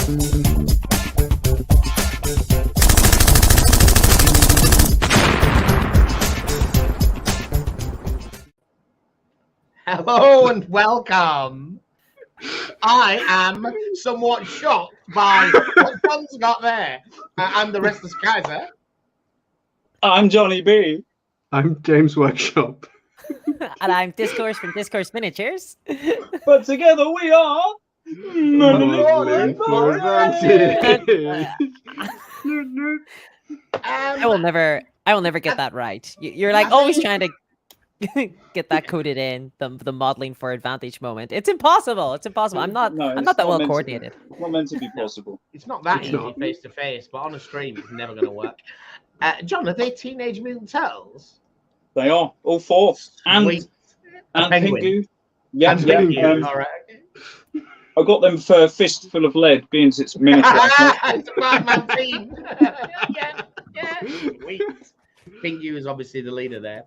Hello and welcome. I am somewhat shocked by what John's got there. I'm the Restless Kaiser. I'm Johnny B. I'm James Workshop. And I'm Discourse from Discourse Miniatures. But together we are... Modeling for Advantage. I will never get that right. You're like always trying to get that coded in, the modeling for advantage moment. It's impossible. It's impossible. I'm not that well coordinated. It's not meant to be possible. It's not that easy face to face, but on a stream it's never going to work. John, are they Teenage Mutant Turtles? They are all four, and Pingu. Yeah, Pingu. All right. I got them for a fistful of lead, being it's miniature. It's a Batman team. yeah. Sweet. Pingu is obviously the leader there.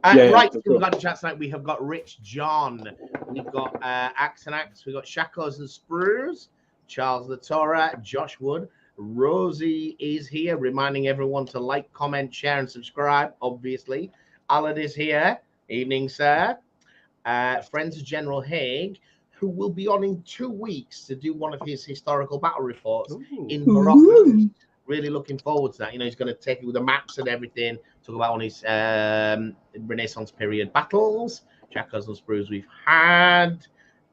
Right, we've got to chat tonight. We have got Rich John, we've got Axe and Axe, we've got Shackles and Sprues, Charles the Torah, Josh Wood, Rosie is here, reminding everyone to like, comment, share, and subscribe. Obviously, Alan is here. Evening, sir. Friends of General Haig, who will be on in 2 weeks to do one of his historical battle reports in Morocco. Really looking forward to that. You know, he's going to take it with the maps and everything, talk about on his Renaissance period battles. Jack Cousin Sprues we've had.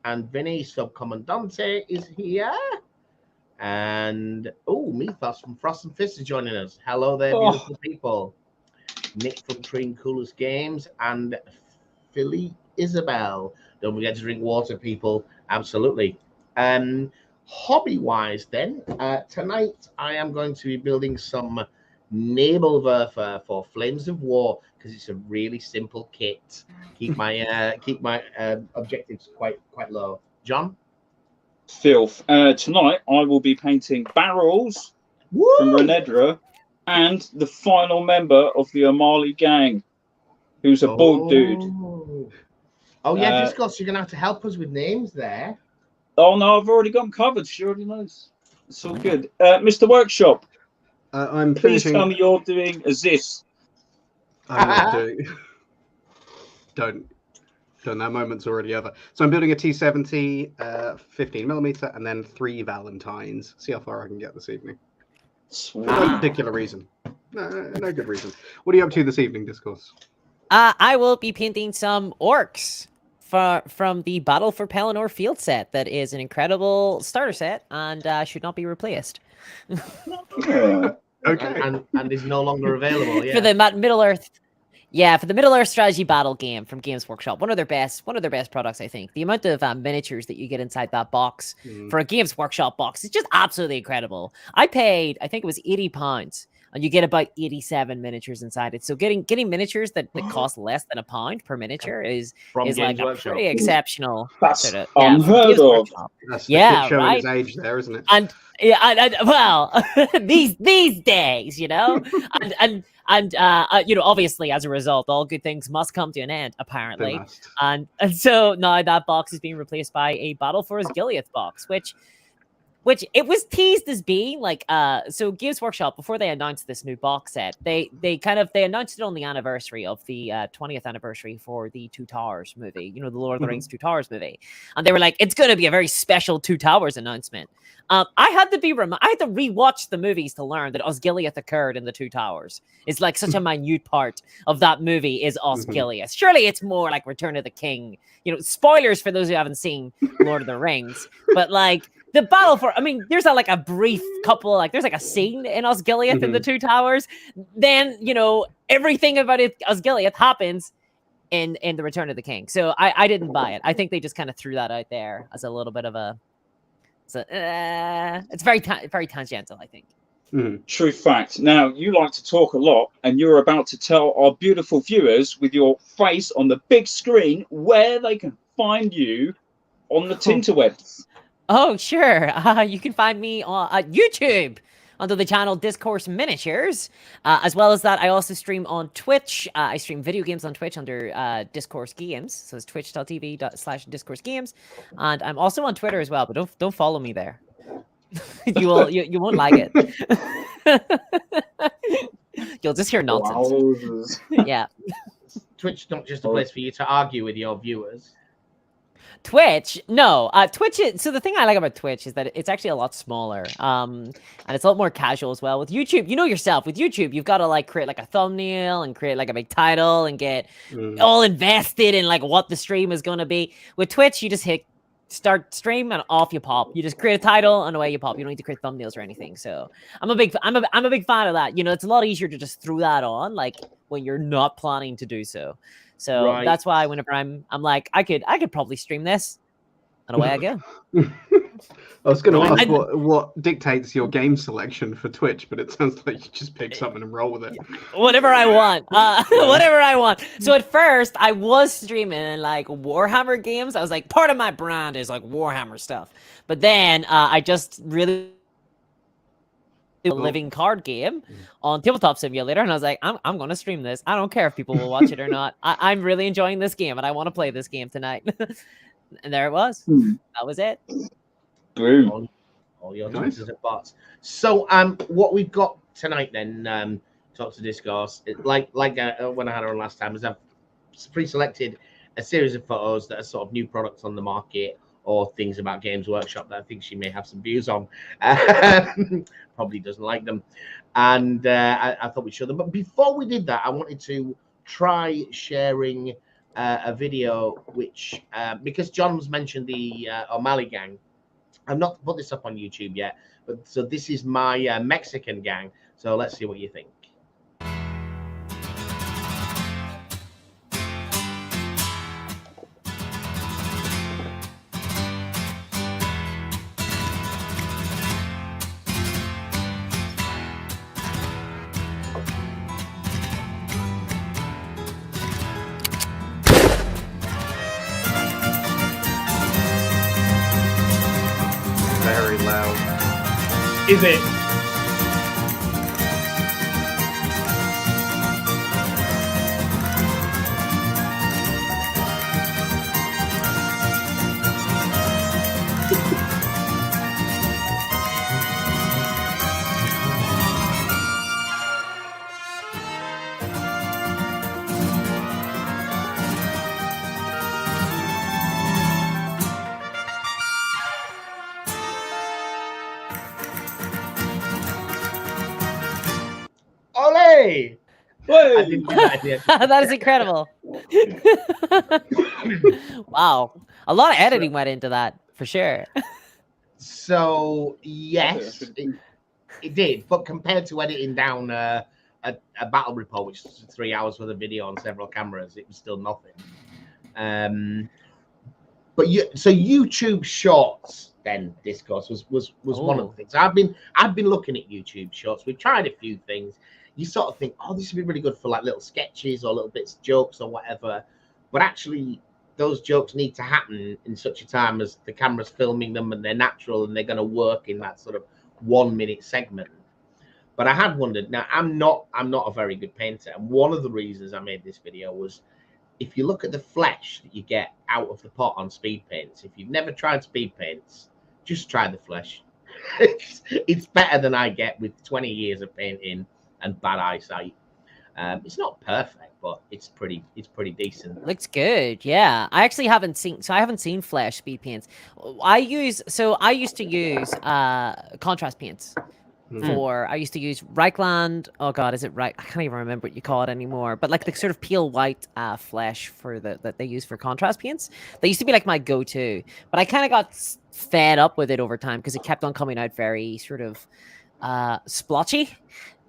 And Vinny Subcommandante is here. And, Mythos from Frost and Fist is joining us. Hello there, beautiful people. Nick from Treen Coolest Games and Philly Isabel. Don't forget to drink water, people. Absolutely. Hobby-wise, then, tonight I am going to be building some Nebelwerfer for Flames of War because it's a really simple kit. Keep my objectives quite low. John? Filth. Tonight I will be painting barrels from Renedra and the final member of the O'Malley gang, who's a bald dude. Oh, yeah, Discourse, you're going to have to help us with names there. Oh, no, I've already got them covered. She already knows. It's all good. Mr. Workshop, I'm please finishing... tell me you're doing a Zis. I'm not doing... Don't. That moment's already over. So I'm building a T70, 15mm, and then 3 Valentines. See how far I can get this evening. Sweet. No particular reason. No good reason. What are you up to this evening, Discourse? I will be painting some orcs from the Battle for Pelennor field set. That is an incredible starter set and should not be replaced. Yeah. Okay. And is no longer available. Yeah. For the Middle Earth. Yeah, for the Middle Earth strategy battle game from Games Workshop, one of their best products, I think. The amount of miniatures that you get inside that box for a Games Workshop box is just absolutely incredible. I paid, I think it was £80, and you get about 87 miniatures inside it. So getting miniatures that cost less than £1 per miniature is like a pretty exceptional. That's unheard of. That's the shit show in his age there, isn't it? And well, these days, you know, and you know, obviously, as a result, all good things must come to an end, apparently. And so now that box is being replaced by a Battle for Osgiliath box, which it was teased as being like so Games Workshop, before they announced this new box set, they announced it on the anniversary of the 20th anniversary for the Two Towers movie, you know, the Lord of the Rings Two Towers movie, and they were like, it's going to be a very special Two Towers announcement. I had to rewatch the movies to learn that Osgiliath occurred in the Two Towers. It's like such a minute part of that movie is Osgiliath. Surely it's more like Return of the King. You know, spoilers for those who haven't seen Lord of the Rings, but like the battle for, I mean, there's a brief couple, like there's like a scene in Osgiliath in the Two Towers. Then, you know, everything about it, Osgiliath happens in the Return of the King. So I didn't buy it. I think they just kind of threw that out there as a little bit of a, it's very tangential, I think. True fact. Now, you like to talk a lot, and you're about to tell our beautiful viewers with your face on the big screen where they can find you on the Tinterwebs. Oh, sure. You can find me on YouTube under the channel Discourse Miniatures. As well as that, I also stream on Twitch. I stream video games on Twitch under Discourse Games. So it's twitch.tv/Discourse Games. And I'm also on Twitter as well, but don't follow me there. You won't like it. You'll just hear nonsense. Yeah. Twitch not just a place for you to argue with your viewers. Twitch, no. Twitch so the thing I like about Twitch is that it's actually a lot smaller. And it's a lot more casual as well. With YouTube, you know yourself, with YouTube, you've got to like create like a thumbnail and create like a big title and get all invested in like what the stream is gonna be. With Twitch, you just hit start stream and off you pop. You just create a title and away you pop. You don't need to create thumbnails or anything. So I'm a big fan of that. You know, it's a lot easier to just throw that on like when you're not planning to do so. So that's why whenever I'm like, I could probably stream this, and away I go. I was going to ask what dictates your game selection for Twitch, but it sounds like you just pick something and roll with it. Whatever I want, whatever I want. So at first, I was streaming like Warhammer games. I was like, part of my brand is like Warhammer stuff. But then I just really a living card game on Tabletop Simulator, and I was like, I'm gonna stream this. I don't care if people will watch it or not. I'm really enjoying this game, and I want to play this game tonight. And there it was. That was it. Boom. All your noises at bots. So what we've got tonight then, talk to Discourse. Like when I had her on last time, is I've pre-selected a series of photos that are sort of new products on the market or things about Games Workshop that I think she may have some views on. Probably doesn't like them. And I thought we'd show them. But before we did that, I wanted to try sharing a video which, because John's mentioned the O'Malley gang, I've not put this up on YouTube yet, but so this is my Mexican gang. So let's see what you think. Very loud. Is it? Ole! I didn't do that at the end. That is incredible. Wow. A lot of editing went into that, for sure. So, yes, it did. But compared to editing down a battle report, which is 3 hours worth of video on several cameras, it was still nothing. But so YouTube Shorts, then Discourse was one of the things. I've been looking at YouTube Shorts. We've tried a few things. You sort of think, oh, this would be really good for like little sketches or little bits of jokes or whatever. But actually, those jokes need to happen in such a time as the camera's filming them and they're natural and they're going to work in that sort of 1 minute segment. But I had wondered, now I'm not a very good painter. And one of the reasons I made this video was if you look at the flesh that you get out of the pot on speed paints, if you've never tried speed paints, just try the flesh. It's better than I get with 20 years of painting and bad eyesight. It's not perfect, but it's pretty decent. Looks good, yeah. I actually haven't seen flesh speed paints. I used to use contrast paints. I used to use Reichland. Oh god, is it right? I can't even remember what you call it anymore. But like the sort of peel white flesh for that they use for contrast paints. That used to be like my go-to. But I kind of got fed up with it over time because it kept on coming out very sort of splotchy.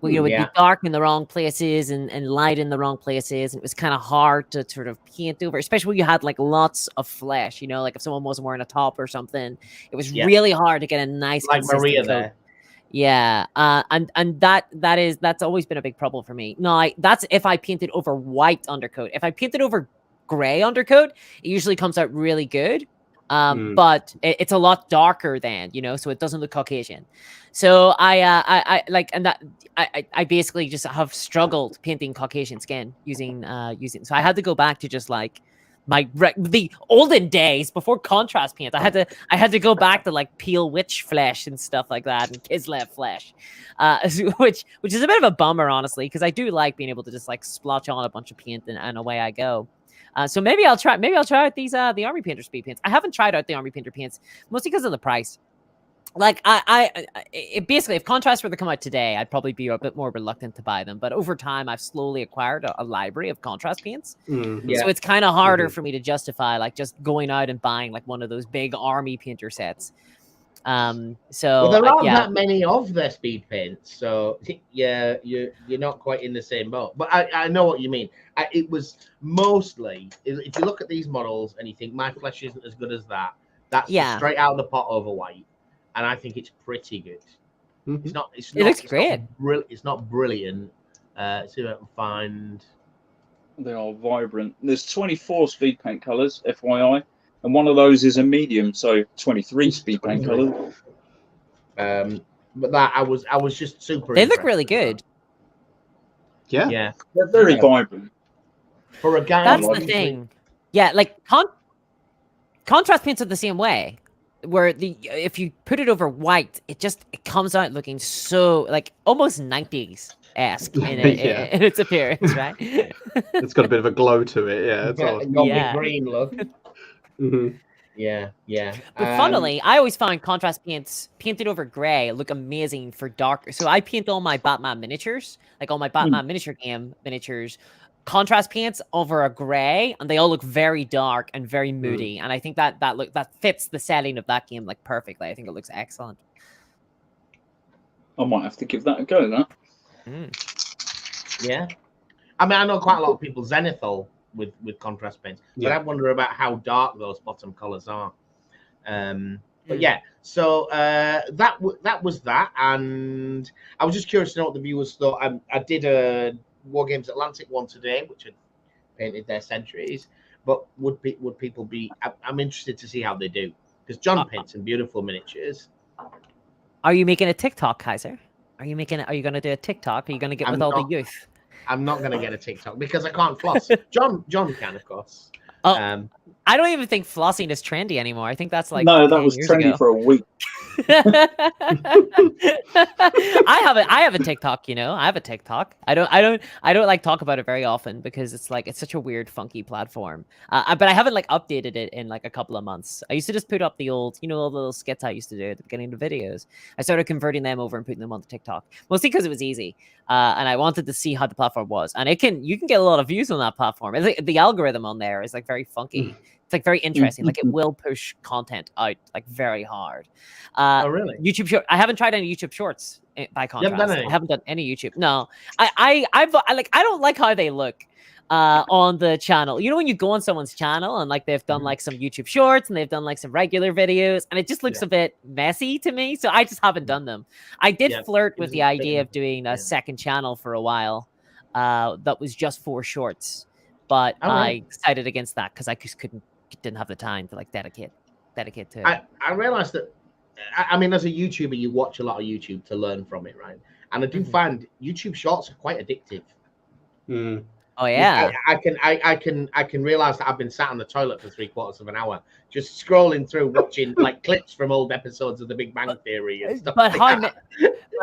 You know, it would be dark in the wrong places and light in the wrong places. And it was kind of hard to sort of paint over, especially when you had like lots of flesh, you know, like if someone wasn't wearing a top or something, it was really hard to get a nice, like Maria coat. there. Yeah. And that's always been a big problem for me. No, that's if I painted over white undercoat. If I painted over gray undercoat, it usually comes out really good. But it's a lot darker then, you know, so it doesn't look Caucasian. So I basically just have struggled painting Caucasian skin using. So I had to go back to just like the olden days before contrast paint. I had to go back to like peel witch flesh and stuff like that and Kislev flesh, which is a bit of a bummer, honestly, because I do like being able to just like splotch on a bunch of paint and away I go. So maybe I'll try out these the Army Painter speed paints. I haven't tried out the Army Painter paints mostly because of the price. Like it basically, if contrast were to come out today, I'd probably be a bit more reluctant to buy them. But over time, I've slowly acquired a library of contrast paints, so it's kind of harder for me to justify like just going out and buying like one of those big Army Painter sets. So well, there aren't that many of their speed paints, so yeah, you're not quite in the same boat. But I know what you mean. It was mostly, if you look at these models and you think my flesh isn't as good as that, that's straight out of the pot over white. And I think it's pretty good. It's not. It looks great. It's not brilliant. See if I can find. They are vibrant. There's 24 speed paint colors, FYI, and one of those is a medium, so 23 speed paint colors. But that I was just super. They look really good. Yeah. Yeah. They're very vibrant. For a guy. That's the thing. Yeah, like contrast paints are the same way. Where if you put it over white, it comes out looking so like almost 90s-esque in its appearance, right? It's got a bit of a glow to it, yeah. It's got green look. Yeah. But funnily, I always find contrast paints painted over gray look amazing for darker. So I paint all my Batman miniatures, like all my Batman miniature game miniatures, contrast paints over a gray, and they all look very dark and very moody. And I think that fits the setting of that game like perfectly. I think it looks excellent. I might have to give that a go. That. Yeah, I mean, I know quite a lot of people zenithal with contrast paints, but I wonder about how dark those bottom colors are. But yeah, so that was that, and I was just curious to know what the viewers thought. I did a War Games Atlantic one today, which had painted their centuries. But would people be? I'm interested to see how they do, because John paints some beautiful miniatures. Are you making a TikTok, Kaiser? Are you going to do a TikTok? Are you going to get with all the youth? I'm not going to get a TikTok because I can't floss. John can, of course. Oh, I don't even think flossing is trendy anymore. I think that's like no, that was trendy for a week. I have a TikTok, you know. I have a TikTok. I don't like talk about it very often because it's such a weird, funky platform. But I haven't like updated it in like a couple of months. I used to just put up the old, all the little skits I used to do at the beginning of the videos. I started converting them over and putting them on the TikTok, mostly because it was easy. And I wanted to see how the platform was, and you can get a lot of views on that platform. The algorithm on there is like very funky. It's like very interesting. Like it will push content out like very hard. Oh really? YouTube short. I haven't tried any YouTube shorts by contrast. I haven't done any YouTube. No, I don't like how they look on the channel. You know, when you go on someone's channel and like they've done like some YouTube shorts and they've done like some regular videos, and it just looks a bit messy to me. So I just haven't done them. I did flirt with the idea of doing a second channel for a while. That was just for shorts, but I decided against that because I just didn't have the time to like dedicate to it. I realized that, I mean, as a YouTuber, you watch a lot of YouTube to learn from it, right? And I do find YouTube shorts are quite addictive. Oh yeah, I can realize that I've been sat on the toilet for 3/4 of an hour just scrolling through watching like clips from old episodes of The Big Bang Theory and stuff. But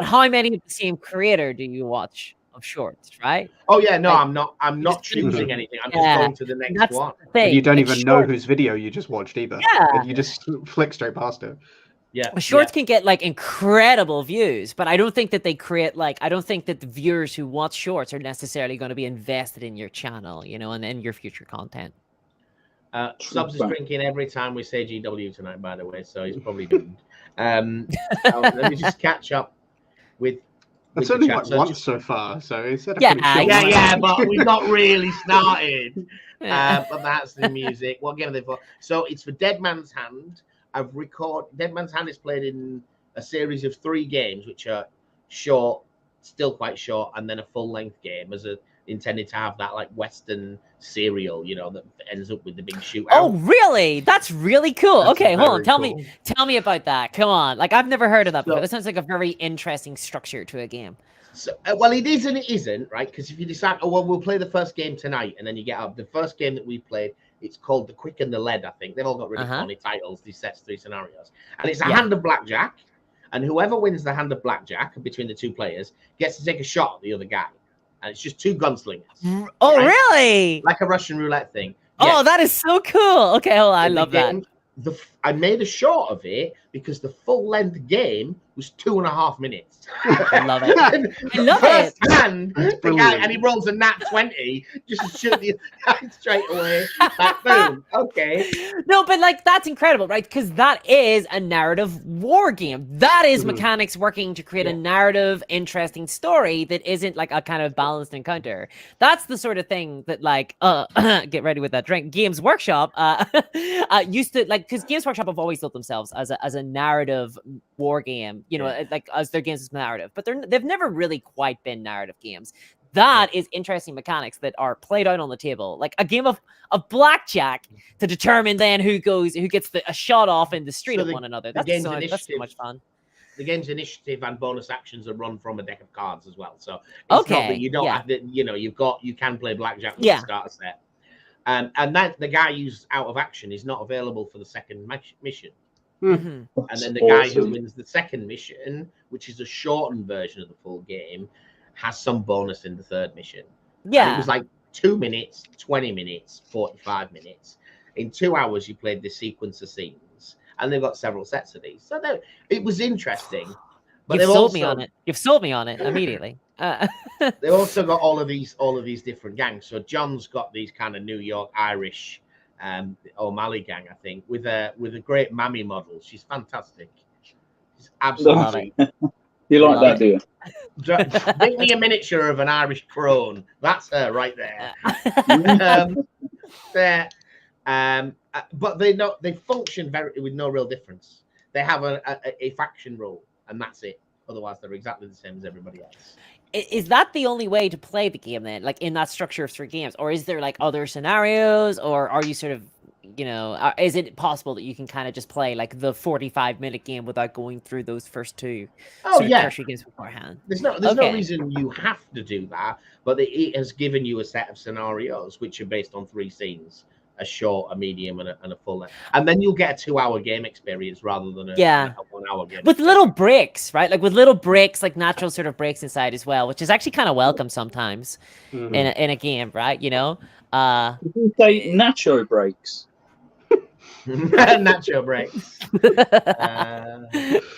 how many of the same creator do you watch of shorts, right? Oh yeah, no, like, I'm not choosing anything. I'm just going to the next one. And you don't even know whose video you just watched either. Yeah, you just flick straight past it. Yeah, shorts can get like incredible views, but I don't think that they create I don't think that the viewers who watch shorts are necessarily going to be invested in your channel, and in your future content. Subs is drinking every time we say GW tonight, by the way, so he's probably doomed. Let me just catch up with. That's only like once so far, so it's but we've not really started. But that's the music. What game are they for? So it's for Dead Man's Hand. Dead Man's Hand is played in a series of 3 games, which are short, still quite short, and then a full-length game intended to have that like Western serial, that ends up with the big shootout. Oh, really? That's really cool. Okay, hold on. Tell me about that. Come on. Like I've never heard of that before. That sounds like a very interesting structure to a game. So, well, it is and it isn't, right? Because if you decide, we'll play the first game tonight, and then you get up. The first game that we played It's called The Quick and the Lead, I think. They've all got really funny titles, these sets, 3 scenarios. And it's a hand of blackjack. And whoever wins the hand of blackjack between the 2 players gets to take a shot at the other guy. And it's just 2 gunslingers. Oh, right? Really? Like a Russian roulette thing. Oh, that is so cool. Okay, hold on. I love that. I made a short of it because the full length game was 2.5 minutes. I love it. I love it. And the guy, and he rolls a nat 20 just to shoot the guy straight away. Like, boom. Okay. No, but like that's incredible, right? Because that is a narrative war game. That is mechanics working to create a narrative, interesting story that isn't like a kind of balanced encounter. That's the sort of thing that like get ready with that drink. Games Workshop used to like, because Games Workshop have always built themselves as a narrative war game, you know, like as their games as narrative, but they've never really quite been narrative games. That is interesting mechanics that are played out on the table, like a game of blackjack to determine then who gets a shot off in the street of one another. That's so much fun. The game's initiative and bonus actions are run from a deck of cards as well. So it's not that you don't have to, you know, you can play blackjack with the starter set. And that the guy who's out of action is not available for the second mission. And then the guy who wins the second mission, which is a shortened version of the full game, has some bonus in the third mission. Yeah. And it was like 2 minutes, 20 minutes, 45 minutes. In 2 hours, you played this sequence of scenes. And they've got several sets of these. So it was interesting. But You've sold me on it. You've sold me on it immediately. They've also got all of these different gangs. So John's got these kind of New York Irish O'Malley gang, I think, with a great mammy model. She's fantastic. She's absolutely. You like that, do you? Make me a miniature of an Irish crone. That's her right there. But they function with no real difference. They have a faction rule, and that's it. Otherwise, they're exactly the same as everybody else. Is that the only way to play the game then, like in that structure of 3 games, or is there like other scenarios, or are you sort of, you know, is it possible that you can kind of just play like the 45-minute game without going through those first 2 tertiary games beforehand? There's no reason you have to do that, but it has given you a set of scenarios which are based on 3 scenes. A short, a medium, and a full length. And then you'll get a 2-hour game experience rather than a 1-hour game. With little breaks, right? Like with little breaks, like natural sort of breaks inside as well, which is actually kind of welcome sometimes in a game, right? You know? Did you say nacho breaks? Nacho breaks.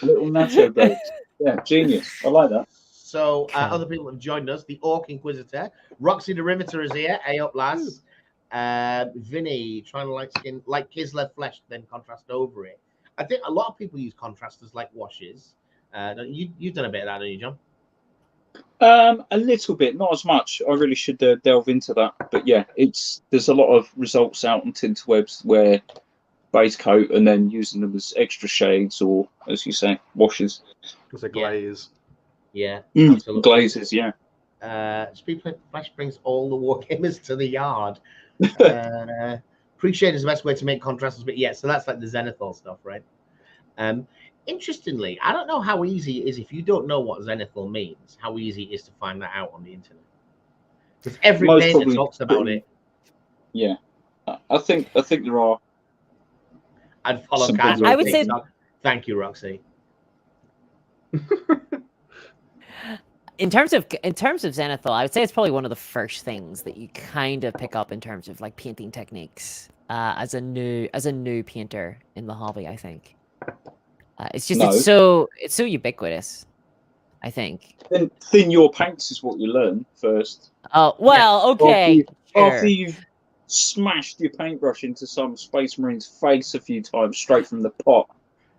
Little nacho breaks. Yeah, genius. I like that. So other people have joined us. The Orc Inquisitor. Roxy the Riveter is here. Hey up, lads. Vinny trying to like Kislev flesh, then contrast over it. I think a lot of people use contrast as like washes. You've done a bit of that, haven't you, John? A little bit, not as much. I really should delve into that. But yeah, there's a lot of results out on Tinterwebs where base coat and then using them as extra shades or, as you say, washes. As a glaze. Yeah, glazes. Yeah. Speed Flash brings all the wargamers to the yard. Appreciate is the best way to make contrasts, but yeah, so that's like the Zenithal stuff, right? Interestingly, I don't know how easy it is if you don't know what Zenithal means, how easy it is to find that out on the internet. Because every painter talks about it. Yeah, I think there are. I'd follow guys. I would say. Thank you, Roxy. In terms of Zenithal, I would say it's probably one of the first things that you kind of pick up in terms of like painting techniques as a new painter in the hobby. I think it's just it's so ubiquitous. I think thin your paints is what you learn first. Oh well, okay. After you've smashed your paintbrush into some Space Marine's face a few times straight from the pot.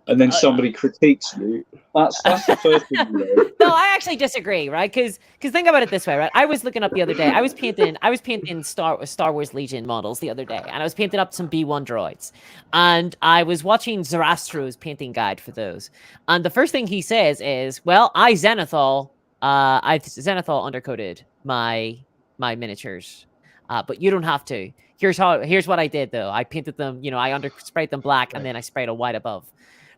And then somebody critiques you. That's the first thing you learn. No, I actually disagree, right? Because think about it this way, right? I was looking up the other day. I was painting Star Wars Legion models the other day, and I was painting up some B1 droids, and I was watching Zarastro's painting guide for those. And the first thing he says is, "Well, I Zenithal undercoated my miniatures, but you don't have to. Here's what I did though. I painted them, you know, I sprayed them black, and then I sprayed a white above."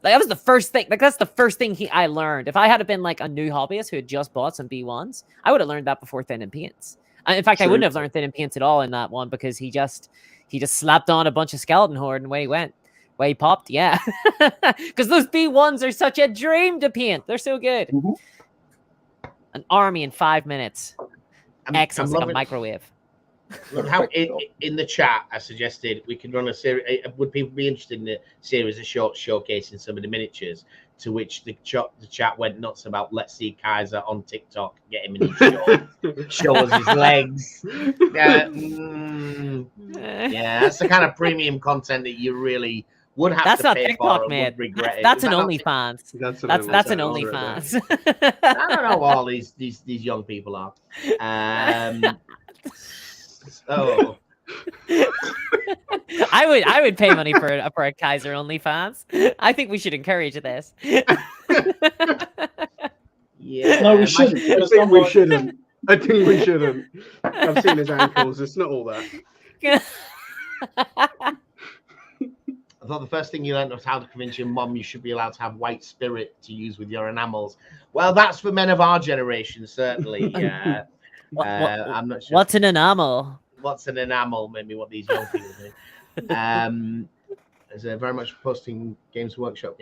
Like that was the first thing. Like that's the first thing I learned. If I had been like a new hobbyist who had just bought some B1s, I would have learned that before thin and paints. In fact, I wouldn't have learned thin and paints at all in that one because he he just slapped on a bunch of skeleton horde and away he went. Way he popped, yeah. Because those B1s are such a dream to paint. They're so good. An army in 5 minutes. Excellent, like a microwave. How in the chat, I suggested we could run a series. Would people be interested in a series of shorts showcasing some of the miniatures? To which the chat went nuts about. Let's see Kaiser on TikTok, get him in his shorts, show us his legs. Yeah, that's the kind of premium content that you really would have to pay TikTok, for. Man. Regret that's it. an OnlyFans. That's an OnlyFans. I don't know what all these young people are. So I would pay money for a Kaiser OnlyFans. I think we should encourage this. Yeah, no, we shouldn't. I think we shouldn't. I've seen his ankles. It's not all that. I thought the first thing you learned was how to convince your mum you should be allowed to have white spirit to use with your enamels. Well, that's for men of our generation, certainly. I'm not sure. What's an enamel? What's an enamel? Maybe what these young people do. Is very much posting Games Workshop.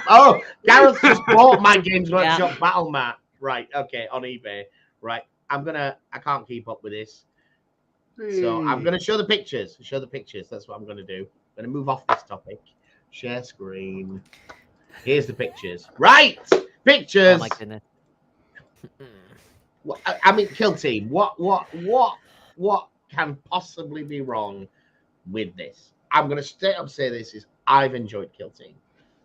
Oh, Gareth just bought my Games Workshop battle mat. Right, okay, on eBay. Right, I can't keep up with this. So I'm gonna show the pictures. That's what I'm gonna do. I'm gonna move off this topic. Share screen. Here's the pictures. Right, pictures. Oh my goodness. I mean, Kill Team. What can possibly be wrong with this? I'm gonna straight up say this is I've enjoyed Kill Team,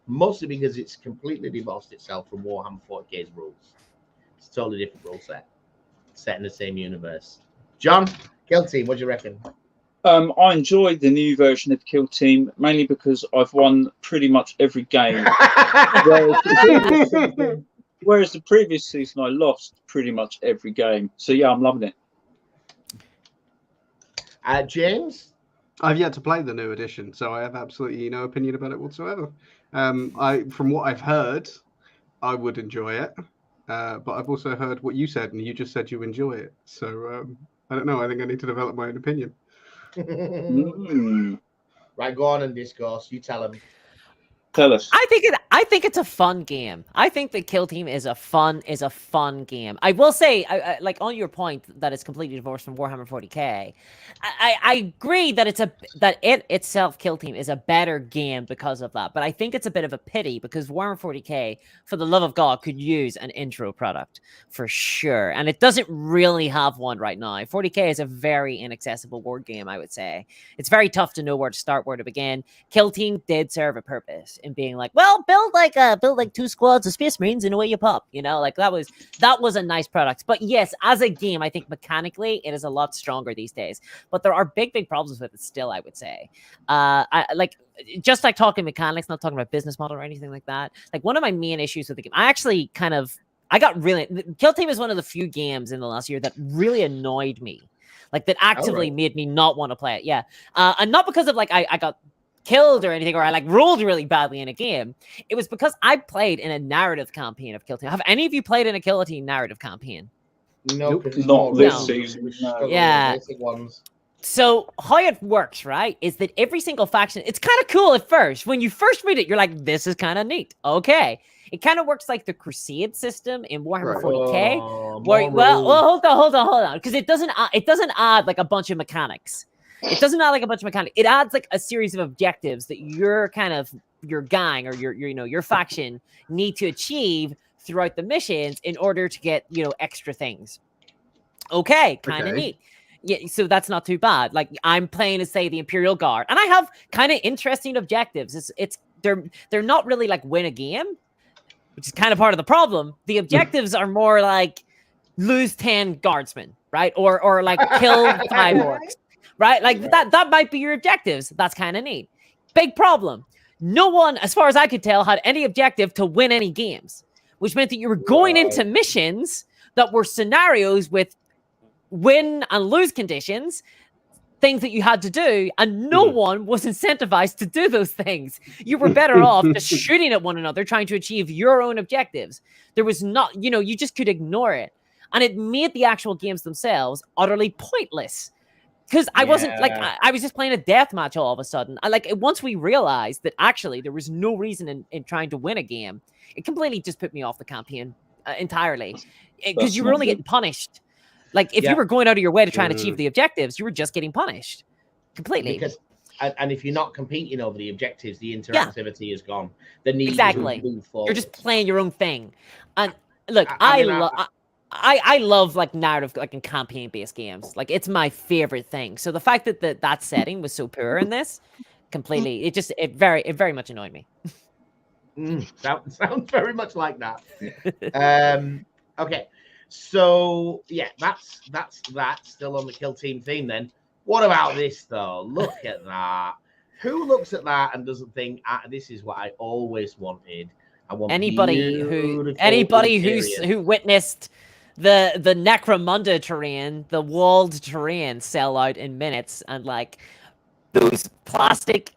mostly because it's completely divorced itself from Warhammer 40k's rules. It's a totally different rule set in the same universe. John, Kill Team, what do you reckon? I enjoyed the new version of Kill Team mainly because I've won pretty much every game. Whereas the previous season, I lost pretty much every game. So yeah, I'm loving it. James? I've yet to play the new edition, so I have absolutely no opinion about it whatsoever. From what I've heard, I would enjoy it. But I've also heard what you said, and you just said you enjoy it. So I don't know. I think I need to develop my own opinion. Right, go on and Discourse. You tell them. Tell us. I think it's a fun game. I think the Kill Team is a fun game. I will say, like on your point that it's completely divorced from Warhammer 40k. I agree that it itself, Kill Team, is a better game because of that. But I think it's a bit of a pity because Warhammer 40k, for the love of God, could use an intro product for sure, and it doesn't really have one right now. 40k is a very inaccessible war game. I would say it's very tough to know where to start, where to begin. Kill Team did serve a purpose in being like, well, build like 2 squads of Space Marines and away you pop, like that was a nice product. But yes, as a game, I think mechanically it is a lot stronger these days, but there are big problems with it still, I would say. Just like talking mechanics, not talking about business model or anything like that. Like one of my main issues with the game, Kill Team is one of the few games in the last year that really annoyed me, like that actively made me not want to play it. Yeah. And not because of like I got killed or anything, or I like rolled really badly in a game. It was because I played in a narrative campaign of Kill Team. Have any of you played in a Kill Team narrative campaign? No, not this season. Yeah. So how it works, right, is that every single faction, it's kind of cool at first. When you first read it, you're like, this is kind of neat. Okay. It kind of works like the Crusade system in Warhammer 40k. Hold on. Because it doesn't add like a bunch of mechanics. It doesn't add like a bunch of mechanics. It adds like a series of objectives that your gang or your faction need to achieve throughout the missions in order to get, extra things. Okay, kind of neat. Yeah, so that's not too bad. Like I'm playing as, say, the Imperial Guard, and I have kind of interesting objectives. They're not really like win a game, which is kind of part of the problem. The objectives are more like lose 10 guardsmen, right? Or like kill 5 orcs, right? Like that might be your objectives. That's kind of neat. Big problem. No one, as far as I could tell, had any objective to win any games, which meant that you were going into missions that were scenarios with win and lose conditions, things that you had to do, and no one was incentivized to do those things. You were better off just shooting at one another, trying to achieve your own objectives. There was not, you just could ignore it. And it made the actual games themselves utterly pointless. because I wasn't like I was just playing a death match all of a sudden. Once we realized that actually there was no reason in trying to win a game, it completely just put me off the campaign entirely, because you were only getting punished. Like if you were going out of your way to try and achieve the objectives, you were just getting punished completely. Because and if you're not competing over the objectives, the interactivity is gone. The need exactly. to move forward. You're just playing your own thing. And look, I love like narrative, like in campaign based games. Like it's my favorite thing. So the fact that that setting was so poor in this, completely, it very much annoyed me. Sounds very much like that. Okay, so yeah, that's still on the kill team theme. Then what about this though? Look at that. Who looks at that and doesn't think this is what I always wanted? I want anybody who witnessed the Necromunda terrain, the walled terrain sell out in minutes, and like those plastic,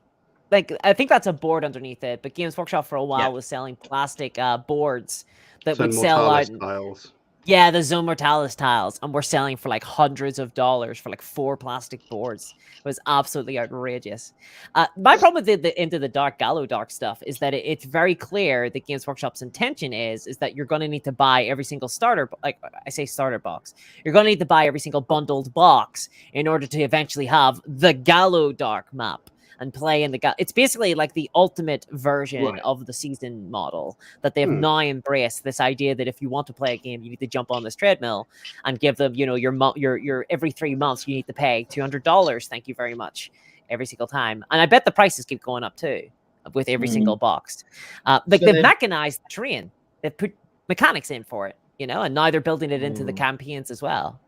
like I think that's a board underneath it, but Games Workshop for a while was selling plastic boards that would sell out. Tiles. Yeah, the Zone Mortalis tiles, and we're selling for like hundreds of dollars for like 4 plastic boards. It was absolutely outrageous. My problem with the Into the Dark, Gallo-Dark stuff is that it's very clear that Games Workshop's intention is that you're going to need to buy every single starter, like I say starter box. You're going to need to buy every single bundled box in order to eventually have the Gallo-Dark map and play in the it's basically like the ultimate version of the season model that they've now embraced. This idea that if you want to play a game, you need to jump on this treadmill and give them, your every 3 months you need to pay $200. Thank you very much every single time, and I bet the prices keep going up too with every single box. They've mechanized the terrain. They've put mechanics in for it, and now they're building it into the campaigns as well.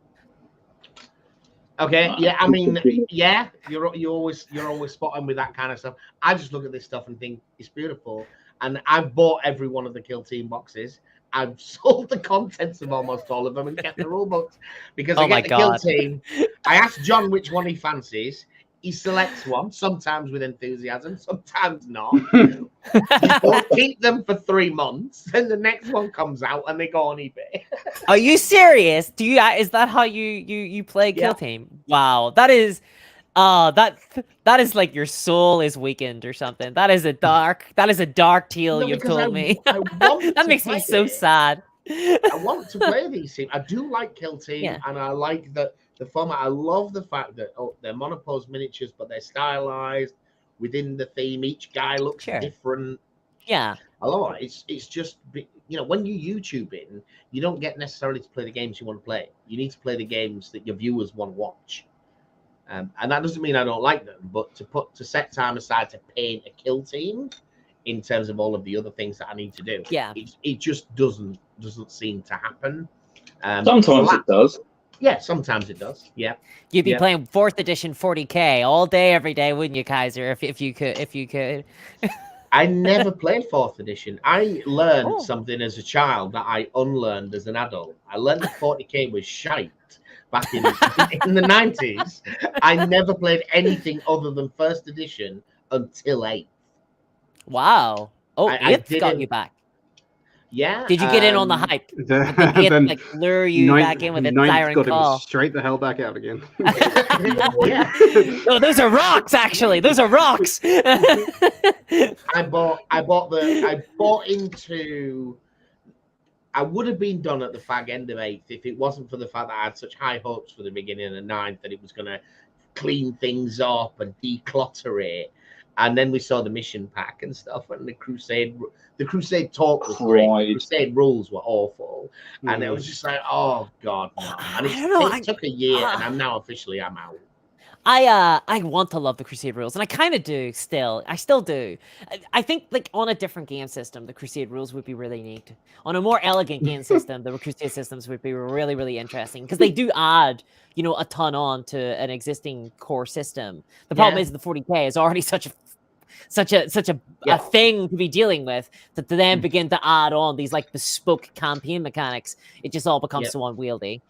Okay, yeah, I mean, yeah, you're always spot on with that kind of stuff. I just look at this stuff and think it's beautiful, and I've bought every one of the Kill Team boxes. I've sold the contents of almost all of them and kept the rule books because I get the Kill Team. I asked John which one he fancies. He selects one, sometimes with enthusiasm, sometimes not. You don't keep them for 3 months, then the next one comes out and they go on eBay. Are you serious? Is that how you play Kill Team? Wow, that is that is like your soul is weakened or something. That is a dark teal you've told me. That makes me so sad. I want to play these teams. I do like Kill Team, and I like the format. I love the fact that they're monopose miniatures, but they're stylized within the theme. Each guy looks different. Yeah, I love it. It's just when you YouTube it, you don't get necessarily to play the games you want to play. You need to play the games that your viewers want to watch. And that doesn't mean I don't like them, but to set time aside to paint a Kill Team in terms of all of the other things that I need to do, it just doesn't seem to happen. Sometimes it does. Yeah, sometimes it does. Yeah, you'd be playing 4th edition 40k all day, every day, wouldn't you, Kaiser? If you could. I never played 4th edition. I learned something as a child that I unlearned as an adult. I learned that 40k was shite back in the 90s. I never played anything other than 1st edition until 8th. Wow. Oh, 8th got you back. Yeah. Did you get in on the hype? Did it like lure you back in with a siren call? Straight the hell back out again. Yeah. Oh, those are rocks. Actually, those are rocks. I would have been done at the fag end of 8th if it wasn't for the fact that I had such high hopes for the beginning of 9th that it was going to clean things up and declutter it. And then we saw the mission pack and stuff, and the Crusade talk was great. The Crusade rules were awful, and it was just like, oh god, no. And it took a year, and I'm now officially out. I want to love the Crusade rules, and I kind of do still. I still do. I think like on a different game system, the Crusade rules would be really neat. On a more elegant game system, the Crusade systems would be really, really interesting because they do add, a ton on to an existing core system. The problem is the 40k is already such a thing to be dealing with that to then begin to add on these like bespoke campaign mechanics, it just all becomes so unwieldy.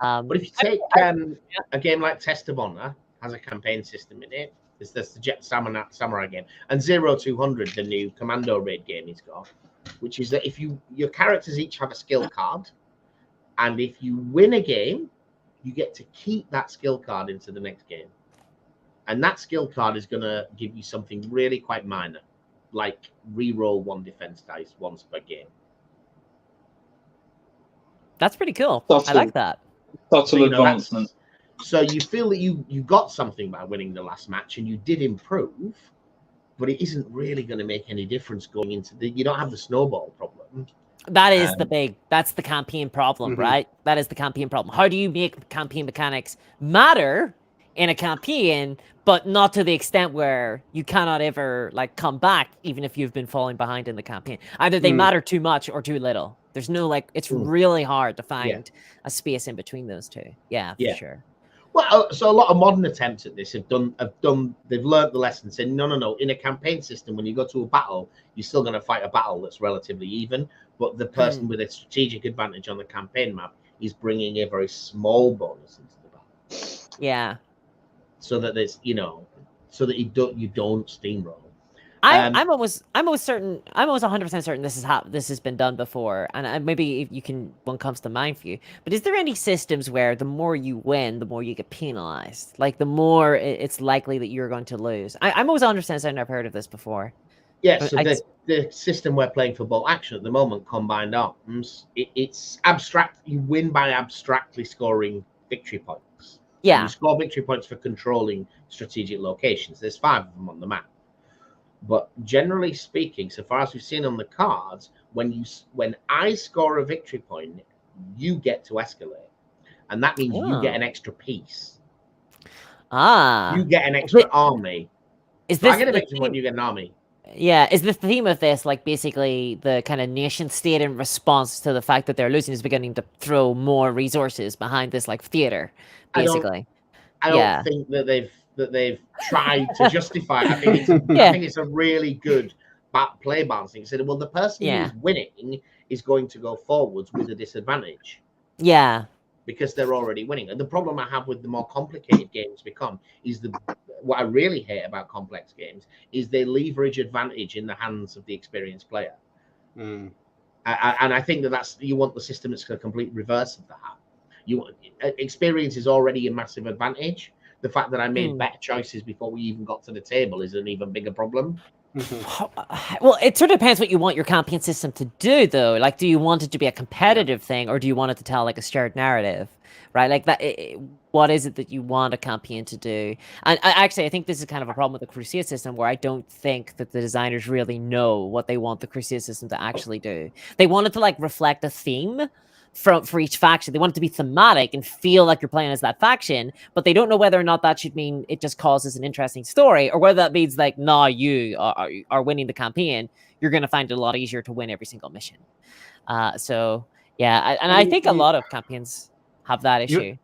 But if you take a game like Test of Honor, has a campaign system in it. There's the Jet Samurai game, and 0200, the new Commando Raid game he's got, which is that if your characters each have a skill card, and if you win a game, you get to keep that skill card into the next game. And that skill card is going to give you something really quite minor, like re-roll 1 defense dice once per game. That's pretty cool. I like that. Subtle advancement. So you feel that you got something by winning the last match, and you did improve, but it isn't really going to make any difference going into you don't have the snowball problem. That is that's the campaign problem, right? That is the campaign problem. How do you make campaign mechanics matter in a campaign, but not to the extent where you cannot ever like come back, even if you've been falling behind in the campaign? Either they matter too much or too little. There's no like, it's really hard to find a space in between those two. Yeah, for sure. Well, so a lot of modern attempts at this they've learned the lesson, saying no. In a campaign system, when you go to a battle, you're still going to fight a battle that's relatively even, but the person with a strategic advantage on the campaign map is bringing a very small bonus into the battle. Yeah. So that there's, so that you don't steamroll. I'm almost certain. I'm almost 100% certain this has been done before, and maybe if you can, one comes to mind for you. But is there any systems where the more you win, the more you get penalized? Like the more it's likely that you're going to lose. I'm always 100% certain I've heard of this before. Yeah, so the system we're playing for bolt action at the moment, combined arms, it's abstract. You win by abstractly scoring victory points. Yeah, you score victory points for controlling strategic locations. There's 5 of them on the map. But generally speaking, so far as we've seen on the cards, when I score a victory point, you get to escalate, and that means you get an extra piece. You get an extra army. Is this? I get a victory point, you get an army. Yeah, is the theme of this like basically the kind of nation state in response to the fact that they're losing is beginning to throw more resources behind this like theater, basically? I don't think that they've tried to justify it. I think it's a really good play balancing. So, well, the person who's winning is going to go forwards with a disadvantage. Yeah. Because they're already winning. And the problem I have with the more complicated games is what I really hate about complex games is they leverage advantage in the hands of the experienced player. And I think that's you want the system that's the complete reverse of that. Experience is already a massive advantage. The fact that I made better choices before we even got to the table is an even bigger problem. Well, it sort of depends what you want your campaign system to do, though. Like, do you want it to be a competitive thing, or do you want it to tell like a shared narrative, right? Like that. What is it that you want a campaign to do? And I think this is kind of a problem with the Crusade system, where I don't think that the designers really know what they want the Crusade system to actually do. They want it to like reflect a theme for each faction. They want it to be thematic and feel like you're playing as that faction, but they don't know whether or not that should mean it just causes an interesting story, or whether that means like, nah, you are winning the campaign. You're going to find it a lot easier to win every single mission. So yeah, I think a lot of campaigns have that issue.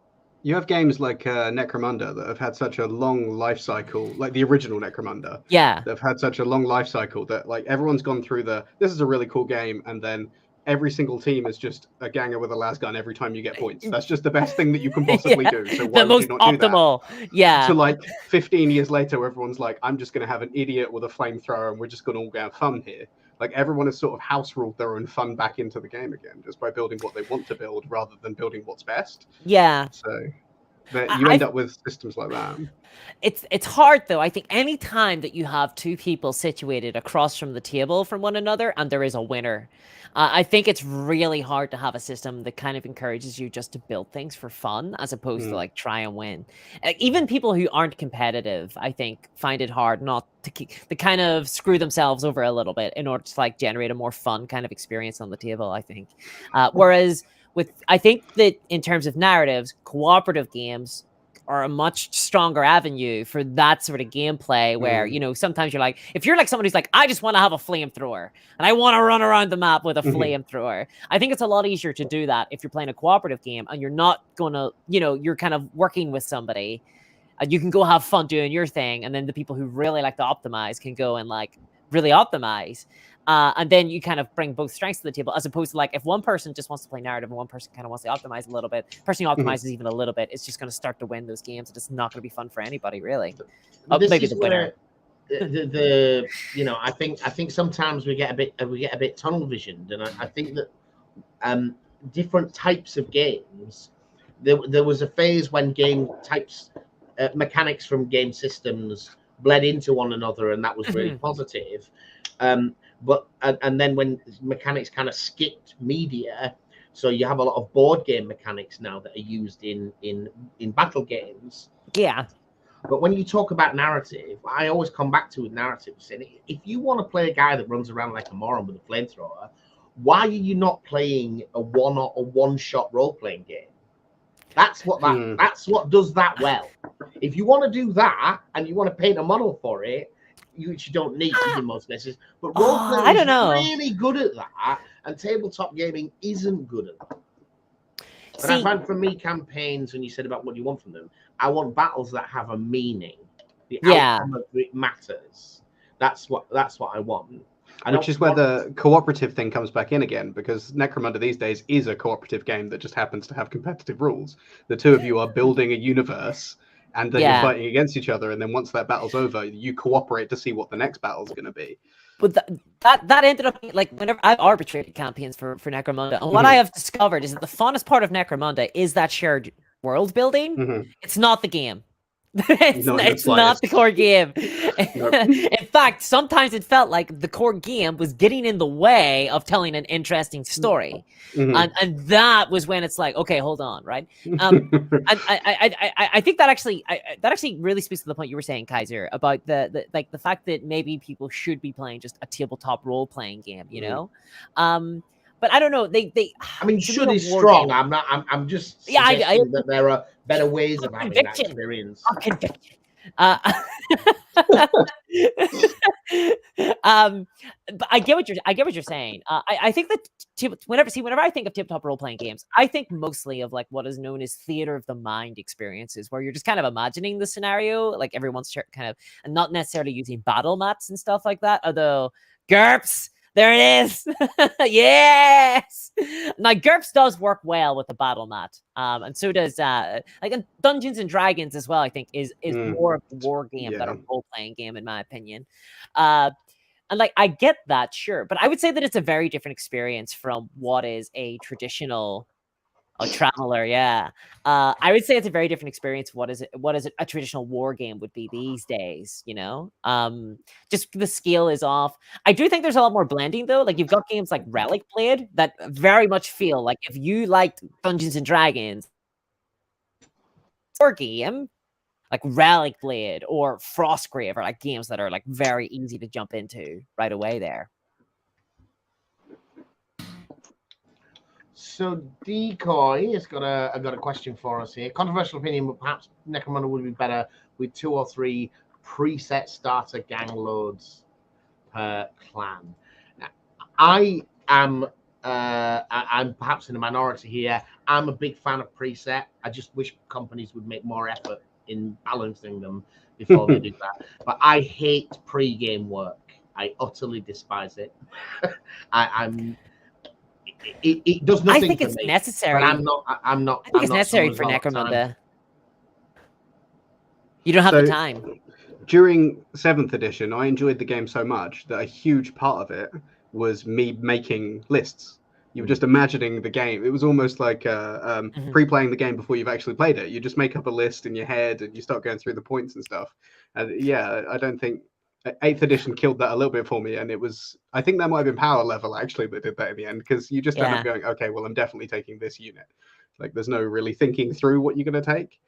You have games like Necromunda that have had such a long life cycle, like the original Necromunda. Yeah. They've had such a long life cycle that like everyone's gone through this is a really cool game, and then every single team is just a ganger with a las gun every time you get points. That's just the best thing that you can possibly do. So why would you not optimal. Do that? Yeah. So like 15 years later, everyone's like, I'm just going to have an idiot with a flamethrower and we're just going to all go have fun here. Like everyone has sort of house ruled their own fun back into the game again, just by building what they want to build rather than building what's best. Yeah. So you end up with systems like that. It's hard though. I think any time that you have two people situated across from the table from one another and there is a winner, I think it's really hard to have a system that kind of encourages you just to build things for fun as opposed to like try and win. Even people who aren't competitive, I think, find it hard not to kind of screw themselves over a little bit in order to like generate a more fun kind of experience on the table, I think. Whereas I think that in terms of narratives, cooperative games are a much stronger avenue for that sort of gameplay where, you know, sometimes you're like, if you're like someone who's like, I just want to have a flamethrower and I want to run around the map with a flamethrower, I think it's a lot easier to do that if you're playing a cooperative game and you're not going to, you know, you're kind of working with somebody and you can go have fun doing your thing. And then the people who really like to optimize can go and like really optimize. And then you kind of bring both strengths to the table, as opposed to like if one person just wants to play narrative and one person kind of wants to optimize a little bit, the person who optimizes even a little bit is just going to start to win those games, and it's not going to be fun for anybody really. Maybe the winner. The you know, I think sometimes we get a bit tunnel visioned, and I think that different types of games there was a phase when game types, mechanics from game systems bled into one another, and that was really positive. But then when mechanics kind of skipped media, so you have a lot of board game mechanics now that are used in battle games. Yeah. But when you talk about narrative, I always come back to narrative, saying if you want to play a guy that runs around like a moron with a flamethrower, why are you not playing a one-shot role-playing game? That's what that's what does that well. If you want to do that and you want to paint a model for it, you don't need to in most cases. But role-playing I don't know. really good at that, and tabletop gaming isn't good at that. But I find for me, campaigns, when you said about what you want from them, I want battles that have a meaning. The outcome of it matters. That's what I want. Which is where the cooperative thing comes back in again, because Necromunda these days is a cooperative game that just happens to have competitive rules. The two of you are building a universe, and then you're fighting against each other, and then once that battle's over, you cooperate to see what the next battle's going to be. But that ended up like whenever I've arbitrated campaigns for Necromunda, and what I have discovered is that the funnest part of Necromunda is that shared world building. It's not the game. It's not the core game. In fact, sometimes it felt like the core game was getting in the way of telling an interesting story, and that was when it's like, okay, hold on, right? And I think that actually really speaks to the point you were saying, Kaiser, about the fact that maybe people should be playing just a tabletop role playing game, you know. But I don't know. I mean, should is strong. Game. I'm just suggesting that there are better ways of having that experience. Conviction. But I get what you're saying. I think that whenever I think of tabletop role playing games, I think mostly of like what is known as theater of the mind experiences, where you're just kind of imagining the scenario, like everyone's kind of, and not necessarily using battle maps and stuff like that. Although GURPS. There it is. Yes. Now GURPS does work well with the battle mat. And so does like in Dungeons and Dragons as well, I think is more of a war game than a role-playing game, in my opinion. And like I get that, sure, but I would say that it's a very different experience from what is a traditional Traveler, yeah. I would say it's a very different experience. What is it a traditional war game would be these days, you know? Just the scale is off. I do think there's a lot more blending though. Like you've got games like Relic Blade that very much feel like if you liked Dungeons and Dragons war game, like Relic Blade or Frostgrave are like games that are like very easy to jump into right away there. So Decoy has got a question for us here. Controversial opinion, but perhaps Necromunda would be better with 2 or 3 preset starter gang loads per clan. Now, I'm perhaps in a minority here. I'm a big fan of preset. I just wish companies would make more effort in balancing them before they do that. But I hate pre-game work. I utterly despise it. It does nothing. I think it's necessary. But I'm not. I think it's necessary for Necromunda. You don't have the time. During 7th edition, I enjoyed the game so much that a huge part of it was me making lists. You were just imagining the game. It was almost like pre-playing the game before you've actually played it. You just make up a list in your head and you start going through the points and stuff. And yeah, I don't think 8th edition killed that a little bit for me, and I think that might have been Power Level actually that did that in the end, because you just end up going, okay, well, I'm definitely taking this unit. Like there's no really thinking through what you're going to take.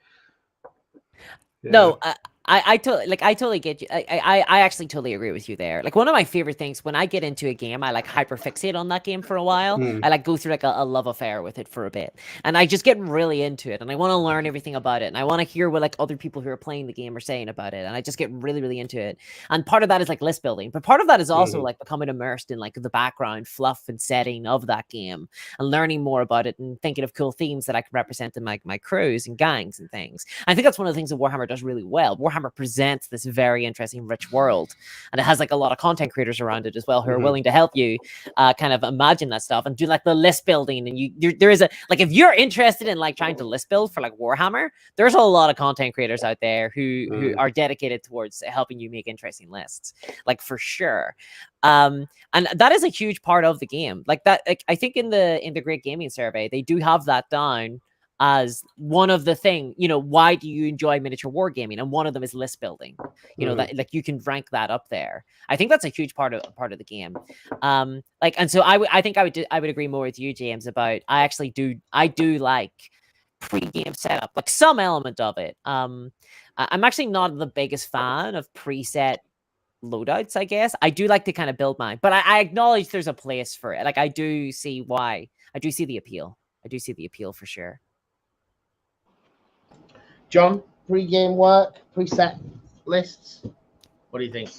Yeah. No, I totally get you. I actually totally agree with you there. Like one of my favorite things when I get into a game, I like hyperfixate on that game for a while. I like go through like a love affair with it for a bit, and I just get really into it, and I want to learn everything about it, and I want to hear what like other people who are playing the game are saying about it, and I just get really, really into it. And part of that is like list building, but part of that is also like becoming immersed in like the background fluff and setting of that game, and learning more about it, and thinking of cool themes that I can represent in my crews and gangs and things. I think that's one of the things that Warhammer does really well. Warhammer presents this very interesting, rich world, and it has like a lot of content creators around it as well who are willing to help you kind of imagine that stuff and do like the list building. And there is a like if you're interested in like trying to list build for like Warhammer, there's a lot of content creators out there who are dedicated towards helping you make interesting lists, like for sure. And that is a huge part of the game. Like that, like I think in the Great Gaming Survey, they do have that down as one of the thing, why do you enjoy miniature wargaming? And one of them is list building. That like you can rank that up there. I think that's a huge part of the game. And so I think I would agree more with you, James, about I do like pre-game setup, like some element of it. I'm actually not the biggest fan of preset loadouts, I guess. I do like to kind of build mine, but I acknowledge there's a place for it. Like I do see why. I do see the appeal. I do see the appeal for sure. John, pre-game work, preset lists. What do you think?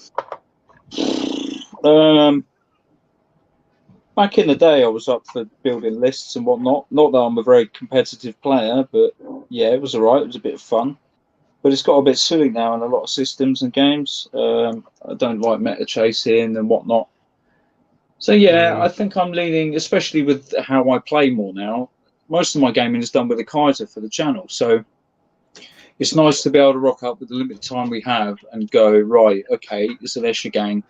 Back in the day, I was up for building lists and whatnot. Not that I'm a very competitive player, but yeah, it was all right. It was a bit of fun. But it's got a bit silly now in a lot of systems and games. I don't like meta chasing and whatnot. So yeah, I think I'm leaning, especially with how I play more now. Most of my gaming is done with a Kaiser for the channel. So it's nice to be able to rock up with the limited time we have and go, right, okay, it's an Escher gang.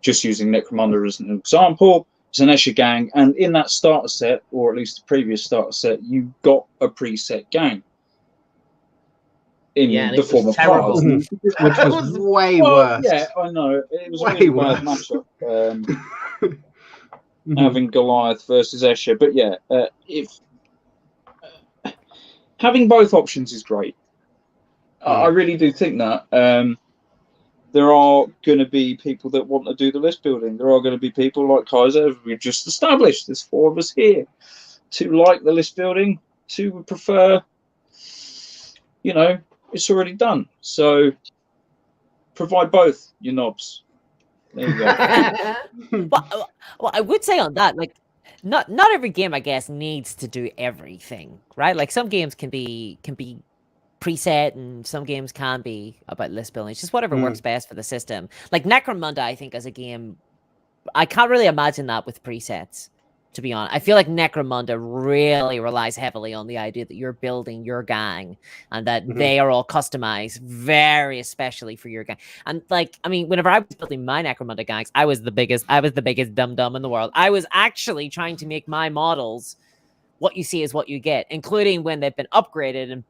Just using Necromunda as an example. It's an Escher gang, and in that starter set, or at least the previous starter set, you got a preset gang in the form of cards, which was way worse. Yeah, I know it was way a really bad matchup. Having Goliath versus Escher, but yeah, if having both options is great. I really do think that. There are going to be people that want to do the list building. There are going to be people like Kaiser, we've just established. There's 4 of us here. 2 like the list building. 2 would prefer, it's already done. So provide both, you knobs. There you go. Well, I would say on that, like, not every game, I guess, needs to do everything, right? Like some games can be preset, and some games can be about list building. It's just whatever works best for the system. Like Necromunda, I think, as a game, I can't really imagine that with presets, to be honest. I feel like Necromunda really relies heavily on the idea that you're building your gang and that they are all customized very especially for your gang. And like, I mean, whenever I was building my Necromunda gangs, I was the biggest dum-dum in the world. I was actually trying to make my models what you see is what you get, including when they've been upgraded and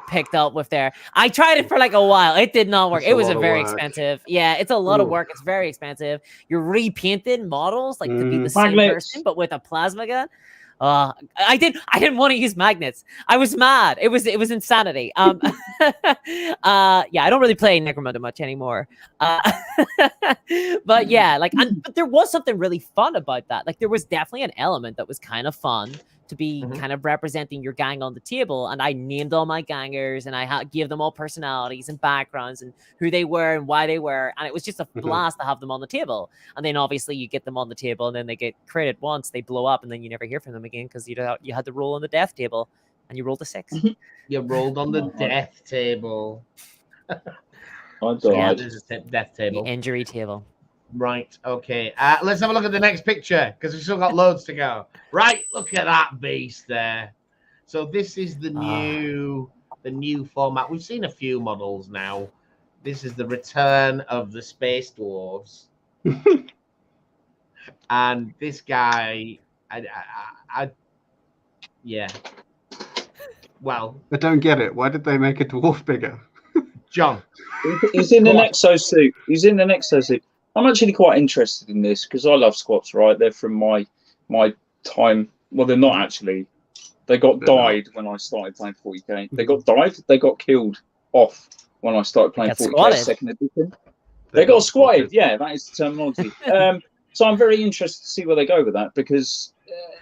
picked up with their. I tried it for like a while. It did not work. It was a very expensive. Yeah, it's a lot of work. It's very expensive. You're repainting models like to be the same person, but with a plasma gun. I didn't want to use magnets. I was mad. It was insanity. Yeah, I don't really play Necromunda much anymore. But yeah, like, but there was something really fun about that. Like, there was definitely an element that was kind of fun to be kind of representing your gang on the table. And I named all my gangers, and I gave them all personalities and backgrounds and who they were and why they were. And it was just a blast to have them on the table. And then obviously you get them on the table, and then they get created once, they blow up, and then you never hear from them again because you had to roll on the death table, and you rolled a 6. You rolled on the death table. I died. Yeah, there's a death table. The injury table. Right, okay. Let's have a look at the next picture, because we've still got loads to go. Right, look at that beast there. So this is the new format. We've seen a few models now. This is the return of the Space Dwarves. And this guy, yeah. Well, I don't get it. Why did they make a dwarf bigger? John. He's in an exosuit. He's in an exosuit. I'm actually quite interested in this because I love squats, right? They're from my time. Well, they're not actually. They got died when I started playing 40k. They got died. They got killed off when I started playing 40k second edition. They got squatted. Yeah, that is the terminology. So I'm very interested to see where they go with that, because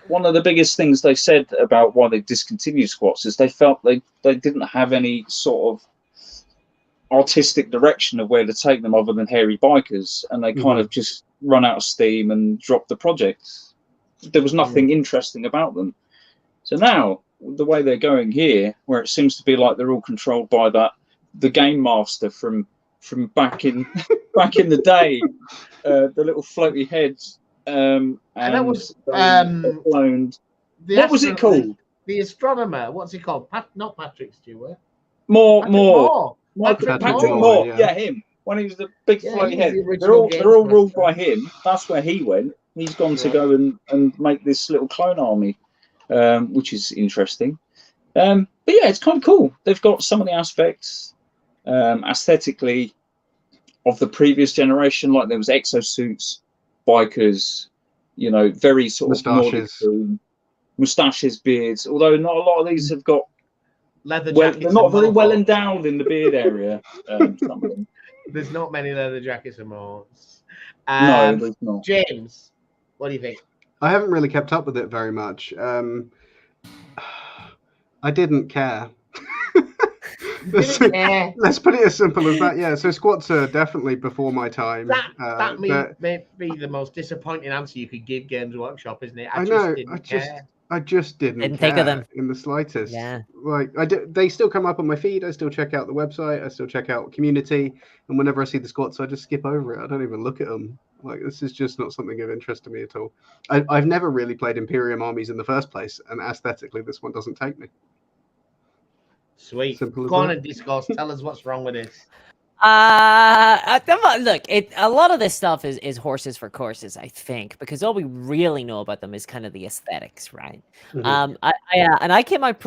one of the biggest things they said about why they discontinued squats is they felt they didn't have any sort of artistic direction of where to take them other than hairy bikers, and they kind of just run out of steam and drop the project. There was nothing interesting about them. So now the way they're going here, where it seems to be like they're all controlled by the game master from back in the day, the little floaty heads, and that was what was it called? The astronomer. What's he called? Not Patrick Stewart. More. Patrick Moore. Yeah. Yeah, him. When he was the big floaty head. They're all ruled by him. That's where he went. He's gone to go and make this little clone army, which is interesting. But yeah, it's kind of cool. They've got some of the aspects aesthetically of the previous generation, like there was exosuits, bikers, you know, very sort of Nordic moustaches, beards. Although not a lot of these have got leather jackets. They're not very well mohawks. endowed in the beard area. Some of them. There's not many leather jackets and mohawks. No, there's not. James, what do you think? I haven't really kept up with it very much. I didn't care. Let's put it as simple as that. Yeah, so squats are definitely before my time. That may be the most disappointing answer you could give Games Workshop, isn't it? I just didn't think of them in the slightest. Yeah, like they still come up on my feed. I still check out the website. I still check out community, and whenever I see the squats, I just skip over it. I don't even look at them. Like, this is just not something of interest to me at all. I've never really played Imperium armies in the first place, and aesthetically, this one doesn't take me. Sweet. Simple as Go on that. and Discourse. Tell us what's wrong with this. Look, a lot of this stuff is horses for courses, I think, because all we really know about them is kind of the aesthetics, right? Mhm. I came out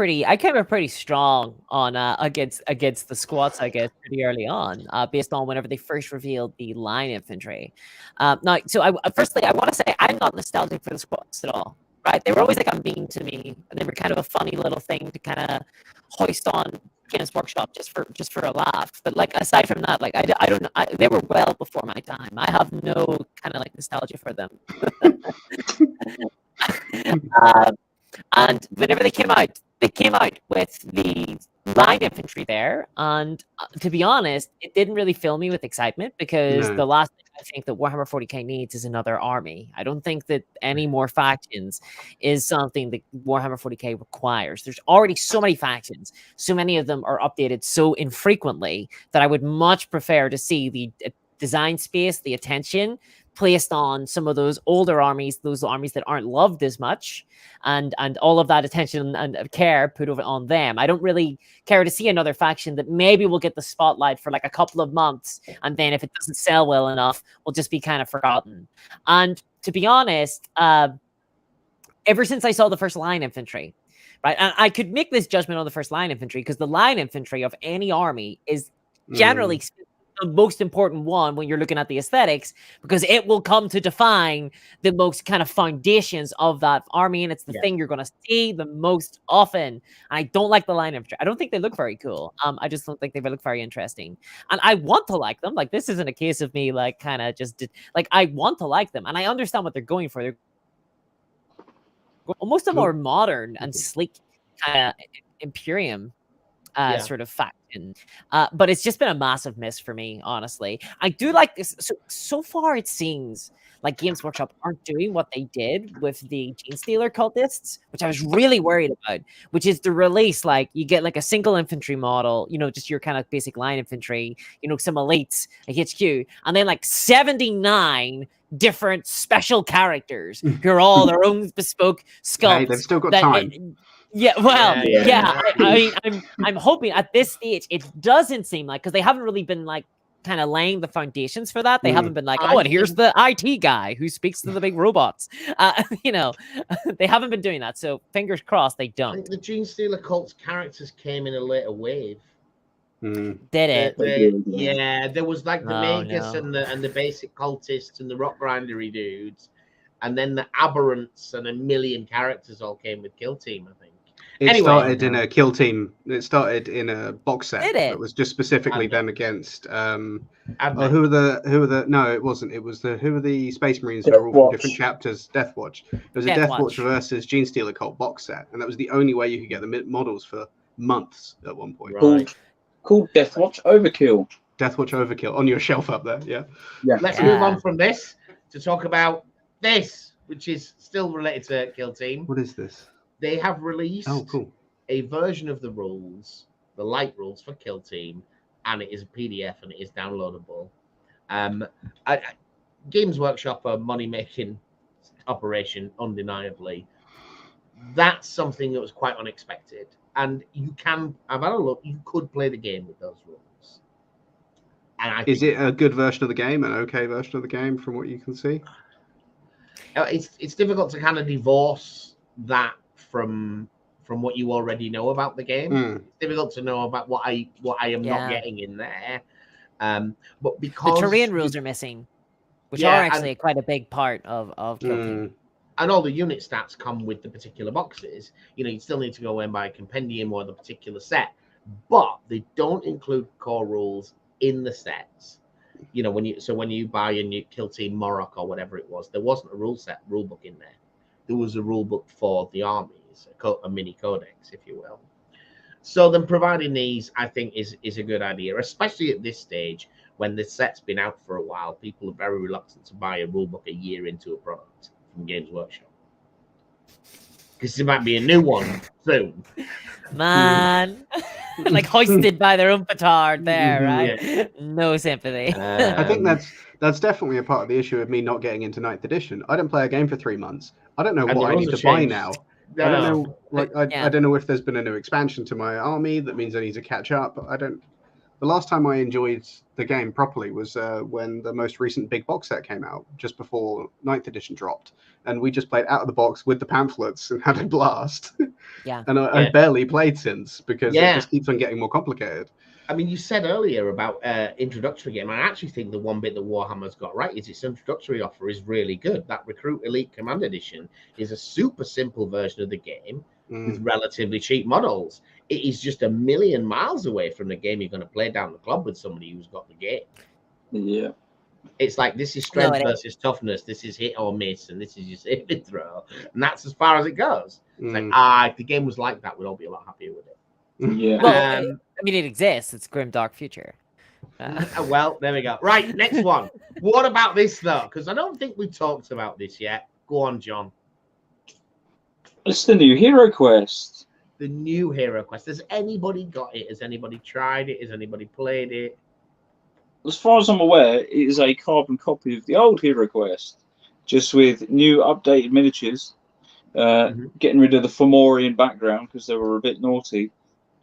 pretty strong on against the squats, I guess, pretty early on, based on whenever they first revealed the line infantry. Now, so firstly, I want to say I'm not nostalgic for the squats at all, right? They were always like a meme to me, and they were kind of a funny little thing to kind of hoist on Games Workshop just for a laugh. But like, aside from that, like I don't know, they were well before my time. I have no kind of like nostalgia for them. And whenever they came out with the line infantry there, and to be honest, it didn't really fill me with excitement, because the last thing I think that Warhammer 40k needs is another army. I don't think that any more factions is something that Warhammer 40k requires. There's already so many factions, so many of them are updated so infrequently, that I would much prefer to see the design space, the attention placed on some of those older armies, those armies that aren't loved as much, and all of that attention and care put over on them. I don't really care to see another faction that maybe will get the spotlight for like a couple of months, and then if it doesn't sell well enough, will just be kind of forgotten. And to be honest, ever since I saw the first line infantry, right, and I could make this judgment on the first line infantry, because the line infantry of any army is generally the most important one when you're looking at the aesthetics, because it will come to define the most kind of foundations of that army, and it's the thing you're going to see the most often. I don't like the line infantry. I don't think they look very cool. I just don't think they look very interesting, and I want to like them. Like, this isn't a case of me like kind of just like, I want to like them, and I understand what they're going for. They're almost a more modern and sleek kind of Imperium sort of faction, but it's just been a massive miss for me, honestly. I do like this. So far it seems like Games Workshop aren't doing what they did with the Gene Stealer cultists, which I was really worried about, which is the release, like, you get like a single infantry model, you know, just your kind of basic line infantry, you know, some elites, a HQ, and then like 79 different special characters who are all their own bespoke sculpts. Hey, they've still got time. I'm hoping at this stage it doesn't seem like, because they haven't really been like kind of laying the foundations for that. They haven't been like, oh, and here's the IT guy who speaks to the big robots. You know, they haven't been doing that. So fingers crossed they don't. I think the Gene Stealer cult's characters came in a later wave. Did it? Yeah, there was like the Magus and the basic cultists and the rock grindery dudes, and then the aberrants and a million characters all came with Kill Team, I think. It started in a Kill Team. It started in a box set. Did it? That was just specifically them against. Who were the? No, it wasn't. It was who were the Space Marines who were all from different chapters? Death Watch. It was a Death Watch versus Gene Stealer cult box set, and that was the only way you could get the models for months at one point. Right. Called Death Watch Overkill. Death Watch Overkill on your shelf up there. Yeah. Let's move on from this to talk about this, which is still related to Kill Team. What is this? They have released a version of the rules, the light rules for Kill Team, and it is a PDF and it is downloadable. Games Workshop, a money-making operation, undeniably. That's something that was quite unexpected. And I've had a look, you could play the game with those rules. And is it a good version of the game, an okay version of the game from what you can see? It's difficult to kind of divorce that from from what you already know about the game. It's difficult to know about what I am not getting in there. But because the terrain rules are missing, which are actually quite a big part of Kill Team. And all the unit stats come with the particular boxes. You know, you still need to go and buy a compendium or the particular set, but they don't include core rules in the sets. You know, when you buy a new Kill Team Morok or whatever it was, there wasn't a rule book in there. There was a rule book for the armies, a mini codex, if you will. So then providing these, I think, is a good idea, especially at this stage when the set's been out for a while. People are very reluctant to buy a rule book a year into a product from Games Workshop, because there might be a new one soon. Man, like hoisted by their own petard there, right? Yeah. No sympathy. I think that's definitely a part of the issue of me not getting into 9th edition. I don't play a game for 3 months. I don't know what I need to buy now. No. I don't know. Like I don't know if there's been a new expansion to my army that means I need to catch up. I don't. The last time I enjoyed the game properly was when the most recent big box set came out, just before 9th edition dropped. And we just played out of the box with the pamphlets and had a blast. Yeah. And I've barely played since because it just keeps on getting more complicated. I mean, you said earlier about introductory game. I actually think the one bit that Warhammer's got right is its introductory offer is really good. That Recruit Elite Command Edition is a super simple version of the game with relatively cheap models. It is just a million miles away from the game you're going to play down the club with somebody who's got the game. Yeah. It's like, this is strength versus toughness. This is hit or miss, and this is your save and throw. And that's as far as it goes. It's like, if the game was like that, we'd all be a lot happier with it. Yeah. Well, I mean, it exists. It's Grim Dark Future. Well, there we go. Right, next one. What about this, though? Because I don't think we talked about this yet. Go on, John. It's the new Hero Quest. The new Hero Quest. Has anybody got it? Has anybody tried it? Has anybody played it? As far as I'm aware, it is a carbon copy of the old Hero Quest, just with new updated miniatures, getting rid of the Fomorian background because they were a bit naughty.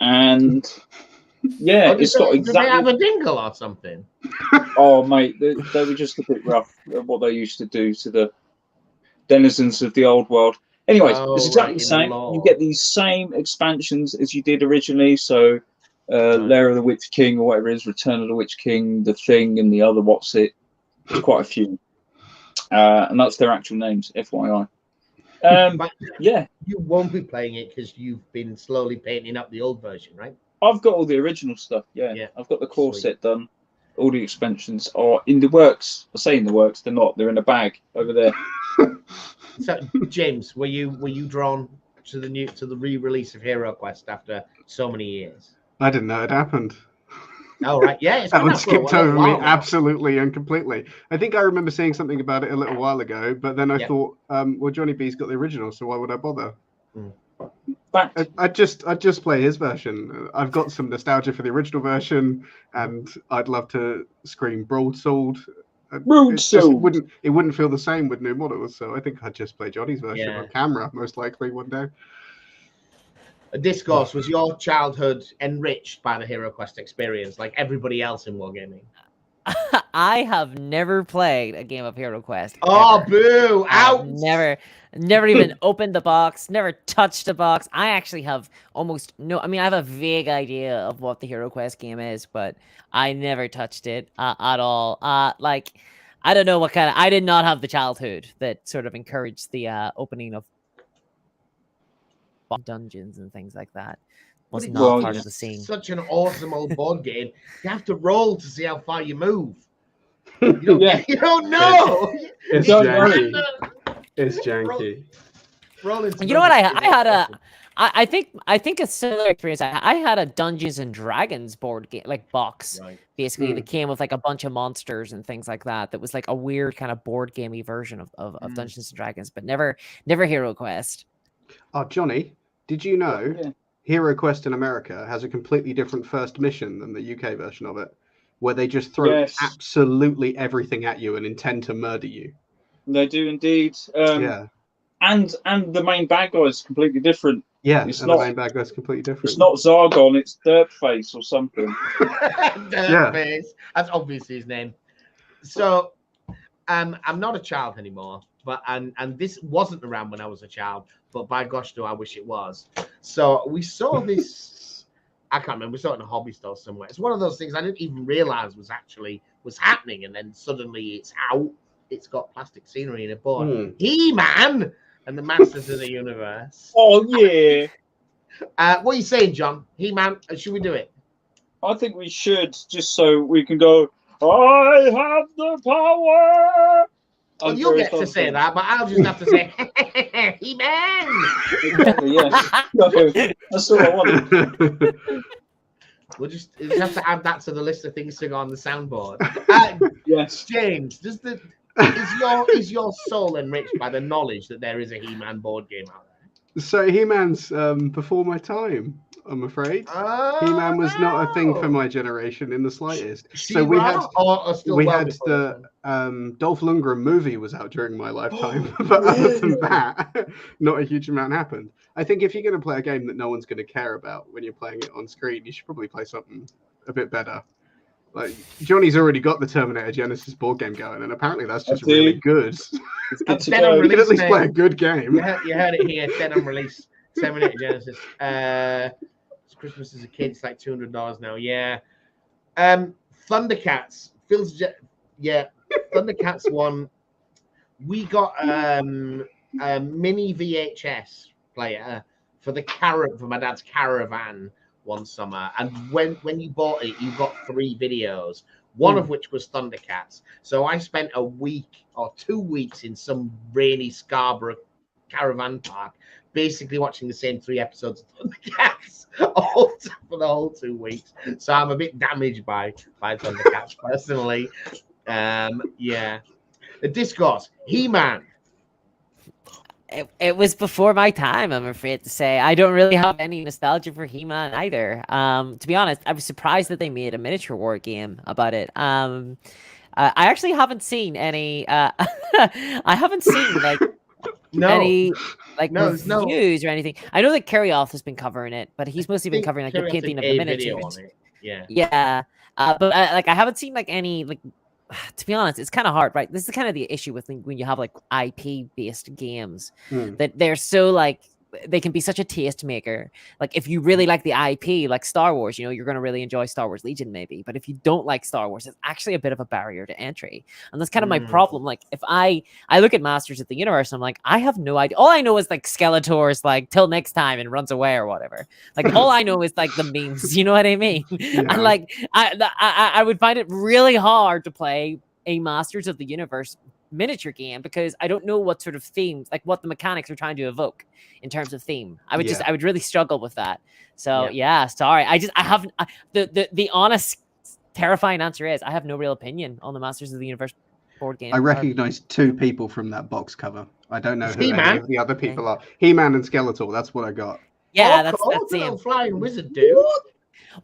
And yeah, it's got exactly. Did they have a dingle or something? Oh, mate, they were just a bit rough at what they used to do to the denizens of the old world. Anyways, it's exactly the same. You get these same expansions as you did originally. So, Lair of the Witch King or whatever it is, Return of the Witch King, The Thing, and the other what's it. There's quite a few, and that's their actual names, FYI. But yeah, you won't be playing it because you've been slowly painting up the old version, right? I've got all the original stuff. Yeah. I've got the core set done. All the expansions are in the works. I say in the works, they're not. They're in a bag over there. So, James, were you drawn to the re-release of Hero Quest after so many years? I didn't know it happened. Oh, right. Yeah, that one skipped over me absolutely and completely. I think I remember seeing something about it a little while ago, but then I thought, well, Johnny B's got the original, so why would I bother? I'd just play his version. I've got some nostalgia for the original version, and I'd love to scream broadsword. It wouldn't feel the same with new models, so I think I'd just play Johnny's version on camera, most likely one day. Discourse, was your childhood enriched by the Hero Quest experience, like everybody else in wargaming? I have never played a game of Hero Quest. Oh, ever. Boo! Out! Never even opened the box. Never touched the box. I actually have almost no. I mean, I have a vague idea of what the Hero Quest game is, but I never touched it at all. Like, I don't know what kind of. I did not have the childhood that sort of encouraged the opening of dungeons and things like that. Was not part of the scene. Such an awesome old board game. You have to roll to see how far you move. You don't know. It's janky. It's janky. You know what? I think a similar experience. I had a Dungeons and Dragons board game, like box, basically that came with like a bunch of monsters and things like that. That was like a weird kind of board gamey version of Dungeons and Dragons, but never Hero Quest. Oh, Johnny, did you know Hero Quest in America has a completely different first mission than the UK version of it, where they just throw absolutely everything at you and intend to murder you? They do indeed. And the main bad guy is completely different. Yeah, the main bad guy is completely different. It's not Zargon, it's Dirtface or something. Dirtface. That's obviously his name. So, I'm not a child anymore, but and this wasn't around when I was a child, but by gosh, do I wish it was. So we saw this. I can't remember. We saw it in a hobby store somewhere. It's one of those things I didn't even realize was happening, and then suddenly it's out. It's got plastic scenery in a board. He-Man and the Masters of the Universe. Oh yeah. What are you saying, John? He-Man, should we do it? I think we should, just so we can go, I have the power. Well, you'll get to say that, but I'll just have to say, He-Man. Exactly, yeah. No, that's all I wanted. We'll just have to add that to the list of things to go on the soundboard. Yes. James, is your soul enriched by the knowledge that there is a He-Man board game out there? So He-Man's before my time, I'm afraid. He-Man was not a thing for my generation in the slightest. So we had the Dolph Lundgren movie was out during my lifetime, but other than that, not a huge amount happened. I think if you're going to play a game that no one's going to care about when you're playing it on screen, you should probably play something a bit better. Like Johnny's already got the Terminator Genesis board game going, and apparently that's just really good. It's good to Dead go. on You release, can at least mate. play a good game. You heard it here. Dead on release. Terminator Genesis. It's Christmas as a kid. It's like $200 now. Yeah. Thundercats. Thundercats one. We got a mini VHS player for my dad's caravan one summer, and when you bought it, you got 3 videos, one of which was Thundercats. So I spent a week or 2 weeks in some rainy Scarborough caravan park, basically watching the same 3 episodes of Thundercats for the whole 2 weeks. So I'm a bit damaged by Thundercats personally. Yeah. The Discourse, He-Man. It was before my time, I'm afraid to say. I don't really have any nostalgia for He-Man either. To be honest, I was surprised that they made a miniature war game about it. I actually haven't seen any. I haven't seen any reviews or anything. I know that Carryoff has been covering it, but he's mostly been covering the painting of the miniatures. Yeah. But I haven't seen any to be honest, it's kind of hard, right? This is kind of the issue with when you have IP based games that they're so they can be such a taste maker. Like if you really like the IP, like Star Wars, you're going to really enjoy Star Wars Legion maybe. But if you don't like Star Wars, it's actually a bit of a barrier to entry. And that's kind of my problem. Like if I look at Masters of the Universe, I'm like, I have no idea. All I know is Skeletor's till next time and runs away or whatever. All I know is the memes, you know what I mean? Yeah. And I would find it really hard to play a Masters of the Universe miniature game because I don't know what sort of themes, what the mechanics are trying to evoke in terms of theme. I would really struggle with that. So sorry. I haven't. The honest, terrifying answer is I have no real opinion on the Masters of the Universe board game. I recognize 2 people from that box cover. I don't know who any of the other people are. He-Man and Skeletor. That's what I got. Yeah, that's the little flying wizard dude.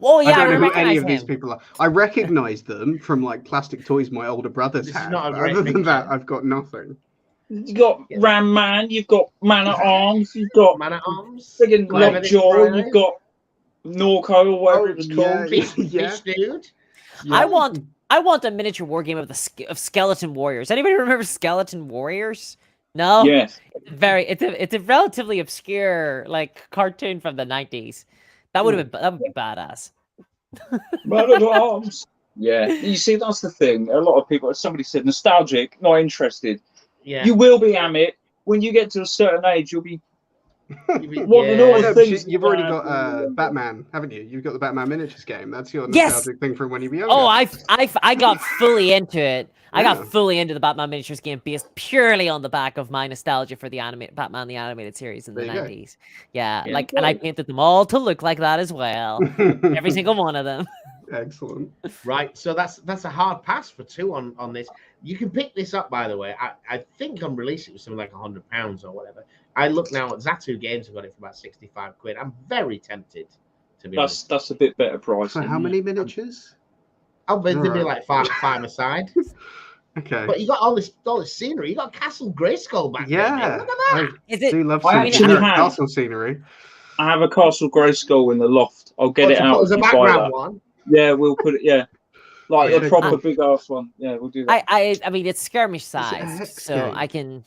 Well, yeah, I don't know who any of these people are. I recognize them from plastic toys my older brothers had. Other than that, I've got nothing. You got Ram Man, you've got Man at Arms, you've got Man at Arms, friggin' Lockjaw, you've got Norco or whatever it's called. Fish dude. Yeah. I want a miniature war game of Skeleton Warriors. Anybody remember Skeleton Warriors? No. Yes. It's a relatively obscure cartoon from the 90s. That would be badass. Man at Arms. Yeah. You see, that's the thing. A lot of people, somebody said, nostalgic, not interested. Yeah. You will be, Amit. When you get to a certain age, you'll be wanting all the things. You've already got Batman, haven't you? You've got the Batman miniatures game. That's your nostalgic thing from when you were younger. Oh, I got fully into it. I got fully into the Batman miniatures game based purely on the back of my nostalgia for the Batman the animated series in the 90s. Yeah, and I painted them all to look like that as well. Every single one of them. Excellent. Right, so that's a hard pass for 2 on this. You can pick this up, by the way. I think on release it was something like £100 or whatever. I look now at Zatu Games have got it for about 65 quid. I'm very tempted to be honest. That's a bit better price. For how many miniatures? I'll be five aside. Okay. But you got all this scenery. You got Castle Grayskull back there. Yeah. Look at that. I do love castle scenery. I have a Castle Grayskull in the loft. I'll get it out. As a background one. Yeah, we'll put it. Yeah, a proper big ass one. Yeah, we'll do that. I mean, it's skirmish size, so I can.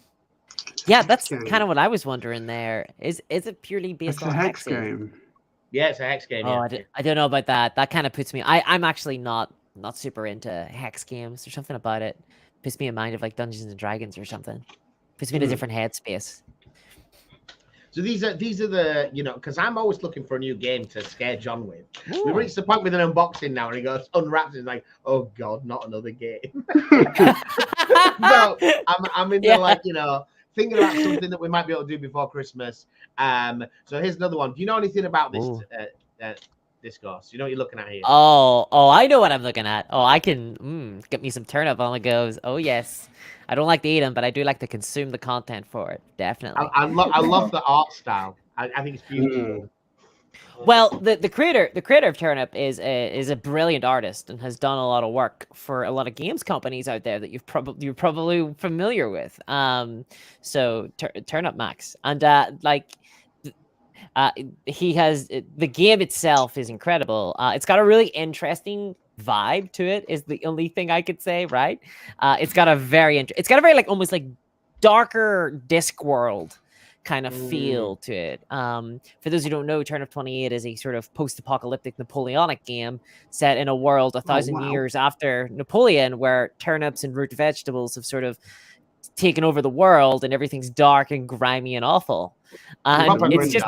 Yeah, that's kind of what I was wondering there. Is it purely based It's on a hex hexes? game. Yeah, it's a hex game. Oh, Yeah. I don't know about that. That kind of puts me. I'm actually not super into hex games. There's something about it. Puts me in mind of like Dungeons and Dragons or something. Puts me in a different headspace. So these are the, you know, because I'm always looking for a new game to scare John with. Ooh. We reached the point with an unboxing now, and he goes unwraps. He's like, "Oh God, not another game." So I'm in the like, you know, thinking about something that we might be able to do before Christmas. So here's another one. Do you know anything about this Discourse? You know what you're looking at here? Oh, I know what I'm looking at. Oh, I can get me some turnip on the goes. Oh yes, I don't like to eat them, but I do like to consume the content for it. Definitely. I love the art style. I think it's beautiful. Well, the creator of Turnip is a brilliant artist and has done a lot of work for a lot of games companies out there that you're probably familiar with. So Turnip Max, and he has the game itself is incredible. It's got a really interesting vibe to it. Is the only thing I could say, right? It's got a very like almost like darker Discworld kind of feel to it. For those who don't know, Turnip 28 is a sort of post-apocalyptic Napoleonic game set in a world 1,000 years after Napoleon, where turnips and root vegetables have sort of taken over the world, and everything's dark and grimy and awful. And it's just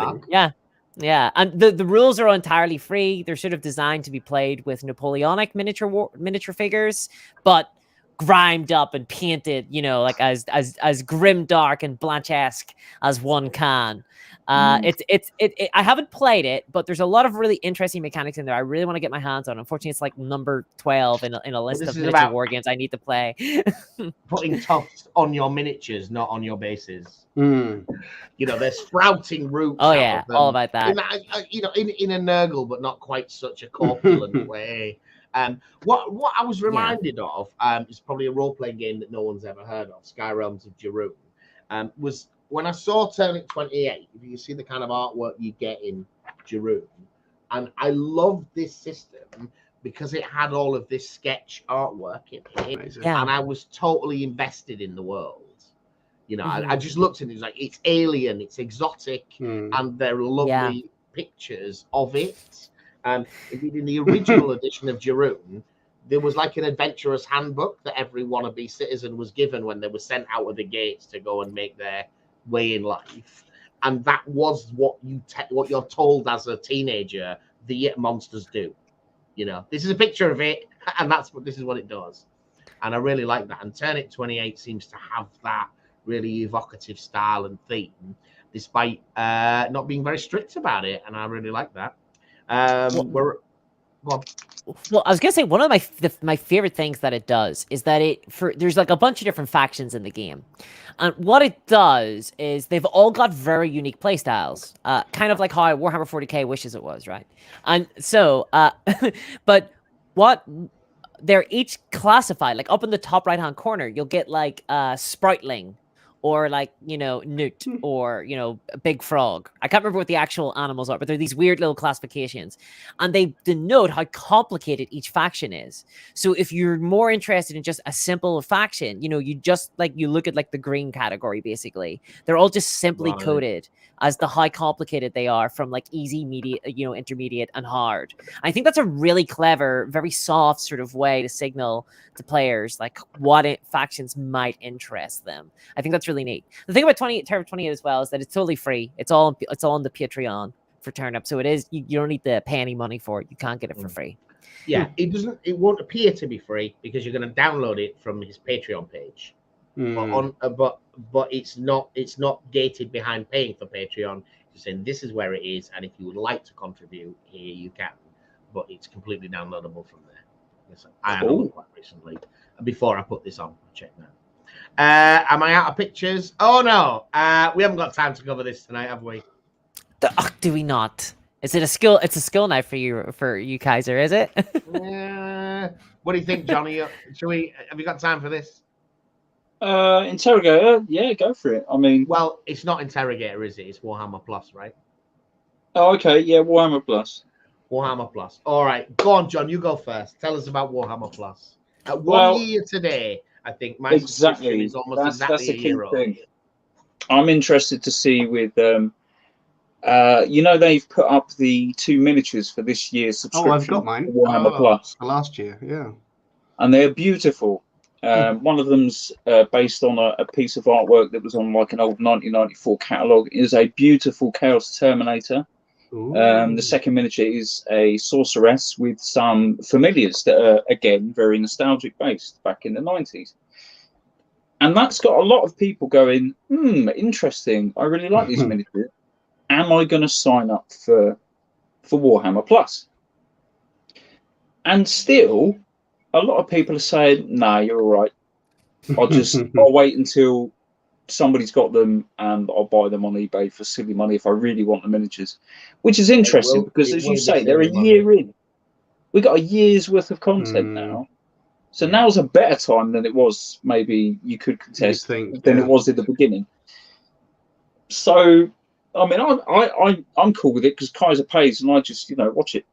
yeah, and the rules are entirely free. They're sort of designed to be played with Napoleonic miniature figures, but grimed up and painted, you know, like as grim, dark, and Blanche-esque as one can. I haven't played it, but there's a lot of really interesting mechanics in there. I really want to get my hands on. Unfortunately, it's like number 12 in a list of miniature war games I need to play. Putting tufts on your miniatures, not on your bases. You know, they're sprouting roots. Oh yeah, all about that. You know, in a Nurgle, but not quite such a corpulent way. What I was reminded of is probably a role-playing game that no one's ever heard of, Sky Realms of Jeroen. Was when I saw Turnip 28, you see the kind of artwork you get in Jeroen, and I loved this system because it had all of this sketch artwork in it, and I was totally invested in the world. You know, I just looked at it, like it's alien, it's exotic, and there are lovely pictures of it. Indeed, in the original edition of Jeroen, there was like an adventurer's handbook that every wannabe citizen was given when they were sent out of the gates to go and make their way in life, and that was what you're told as a teenager the monsters do. You know, this is a picture of it, and this is what it does, and I really like that. And Turnip 28 seems to have that really evocative style and theme, despite not being very strict about it, and I really like that. Well, I was gonna say one of my favorite things that it does is that there's like a bunch of different factions in the game, and what it does is they've all got very unique play styles, kind of like how Warhammer 40k wishes it was, right? And so, but what they're each classified, like up in the top right hand corner, you'll get like Spriteling, or like, you know, newt, or, you know, a big frog. I can't remember what the actual animals are, but they're these weird little classifications, and they denote how complicated each faction is. So if you're more interested in just a simple faction, you know, you look at like the green category, basically. They're all just simply coded as to how complicated they are, from like easy, medium, you know, intermediate, and hard. I think that's a really clever, very soft sort of way to signal to players like what factions might interest them. I think that's really neat. The thing about Turnip 28 as well is that it's totally free. It's all on the Patreon for Turnip, so it is. You don't need to pay any money for it. You can't get it for free. Yeah, it won't appear to be free because you're going to download it from his Patreon page. But it's not gated behind paying for Patreon. You're saying this is where it is, and if you would like to contribute here, you can. But it's completely downloadable from there. Yes, I had a look quite recently before I put this on. Check now. Am I out of pictures? Oh no, we haven't got time to cover this tonight, have we? Do we not? Is it a skill? It's a skill knife for you, Kaiser, is it? What do you think, Johnny? Have you got time for this? Interrogator, yeah, go for it. I mean, well, it's not Interrogator, is it? It's Warhammer Plus, right? Oh, okay, yeah, Warhammer Plus. Warhammer Plus. All right, go on, John. You go first. Tell us about Warhammer Plus. At 1 year today, I think my subscription is almost exactly a year old. I'm interested to see with you know, they've put up the 2 miniatures for this year's subscription. Oh, I've got mine. Warhammer Plus. For last year, yeah. And they're beautiful. One of them's based on a piece of artwork that was on like an old 1994 catalogue. It is a beautiful Chaos Terminator. The second miniature is a sorceress with some familiars that are, again, very nostalgic based back in the 90s. And that's got a lot of people going, interesting. I really like these miniatures. Am I going to sign up for Warhammer Plus? And still, a lot of people are saying, nah, you're all right. I'll wait until somebody's got them and I'll buy them on eBay for silly money if I really want the miniatures. Which is interesting because, as you say, they're a year in. We got a year's worth of content now. So now's a better time than it was, maybe you could contest, than it was in the beginning. So, I mean, I'm cool with it because Kaiser pays and I just, watch it.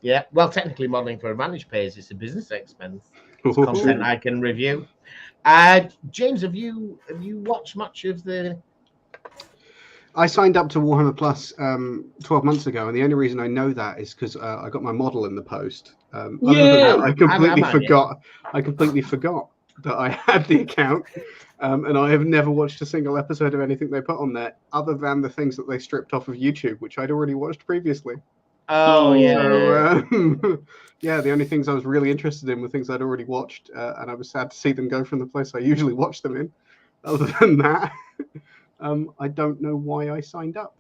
Yeah, well, technically, modeling for Advantage pays. It's a business expense. It's content I can review. James, have you watched much of the? I signed up to Warhammer Plus 12 months ago, and the only reason I know that is because I got my model in the post. Other than that, I completely forgot. I completely forgot that I had the account, and I have never watched a single episode of anything they put on there, other than the things that they stripped off of YouTube, which I'd already watched previously. Oh yeah. So, yeah, the only things I was really interested in were things I'd already watched, and I was sad to see them go from the place I usually watch them in. Other than that, I don't know why I signed up.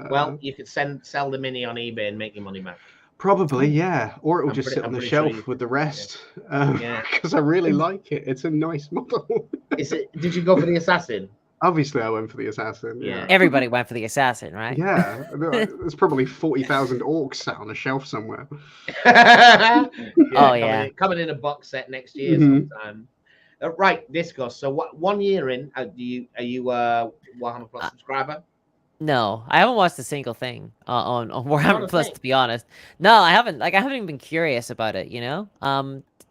Well, you could sell the mini on eBay and make your money back. Probably, yeah. Or it will just sit on the shelf with the rest. Because I really like it. It's a nice model. Did you go for the assassin? Obviously, I went for the assassin. Yeah. Everybody went for the assassin, right? Yeah. There's probably 40,000 orcs sat on a shelf somewhere. Coming in a box set next year sometime. Right, Discourse. So, what 1 year in? Are you a Warhammer Plus subscriber? No, I haven't watched a single thing on Warhammer Plus, to be honest. No, I haven't. I haven't even been curious about it.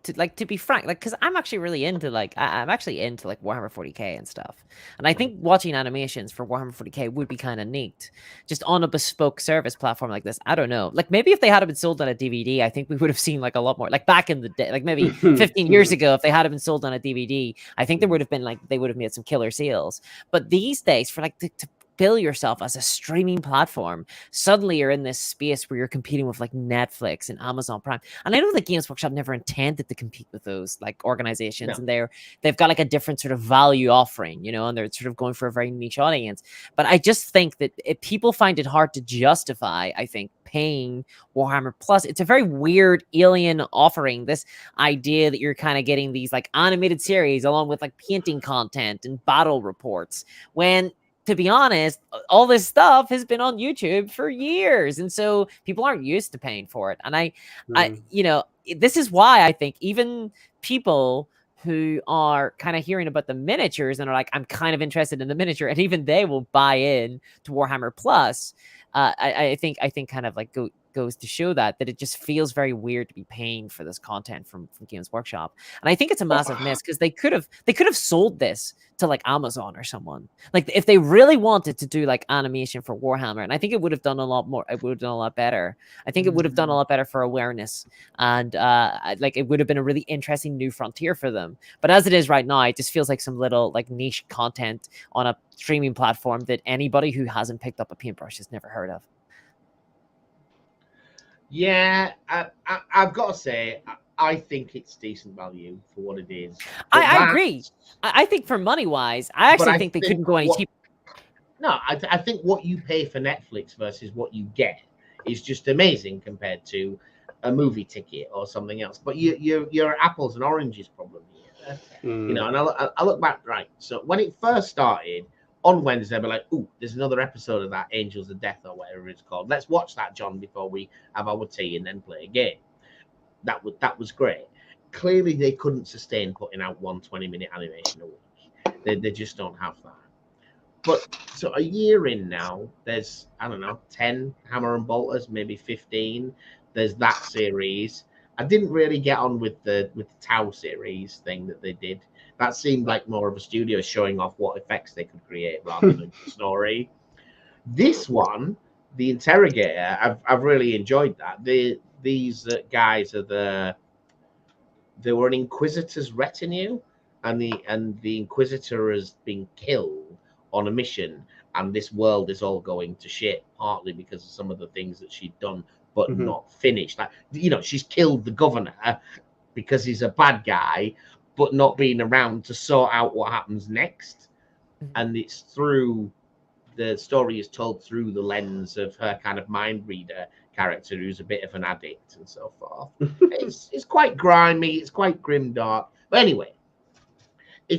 To be frank, because I'm actually really into I'm actually into Warhammer 40k and stuff, and I think watching animations for Warhammer 40k would be kind of neat, just on a bespoke service platform like this. I don't know, maybe if they had been sold on a DVD, I think we would have seen a lot more. Back in the day, maybe 15 years ago, if they had been sold on a DVD, I think there would have been they would have made some killer seals. But these days, for to bill yourself as a streaming platform, suddenly you're in this space where you're competing with Netflix and Amazon Prime. And I know that Games Workshop never intended to compete with those organizations, and they've got a different sort of value offering, and they're sort of going for a very niche audience. But I just think that if people find it hard to justify, I think, paying Warhammer Plus, it's a very weird alien offering, this idea that you're kind of getting these animated series along with painting content and battle reports, when, to be honest, all this stuff has been on YouTube for years, and so people aren't used to paying for it. And I this is why I think even people who are kind of hearing about the miniatures and are I'm kind of interested in the miniature, and even they will buy in to Warhammer Plus. I think kind of goes to show that it just feels very weird to be paying for this content from Games Workshop. And I think it's a massive miss, because they could have sold this to Amazon or someone, if they really wanted to do animation for Warhammer. And I think it would have done a lot more. It would have done a lot better. I think it would have done a lot better for awareness, and it would have been a really interesting new frontier for them. But as it is right now, it just feels like some little niche content on a streaming platform that anybody who hasn't picked up a paintbrush has never heard of. Yeah, I've got to say, I think it's decent value for what it is. I agree. I think for money-wise, I actually think they couldn't go any cheaper. No, I think what you pay for Netflix versus what you get is just amazing compared to a movie ticket or something else. But you're apples and oranges problem here. And I look back, right, so when it first started, on Wednesday, I'll be like, ooh, there's another episode of that Angels of Death or whatever it's called. Let's watch that, John, before we have our tea and then play a game. That was great. Clearly, they couldn't sustain putting out 120-minute animation a week. They just don't have that. But so a year in now, there's, 10 Hammer and Bolters, maybe 15. There's that series. I didn't really get on with the Tau series thing that they did. That seemed like more of a studio showing off what effects they could create rather than a story. This one, the Interrogator, I've really enjoyed that. These guys are they were an Inquisitor's retinue, and the Inquisitor has been killed on a mission, and this world is all going to shit, partly because of some of the things that she'd done but not finished. Like, you know, she's killed the governor because he's a bad guy, but not being around to sort out what happens next. And it's through the story is told through the lens of her kind of mind reader character, who's a bit of an addict and so forth. It's quite grimy, it's quite grim dark. But anyway,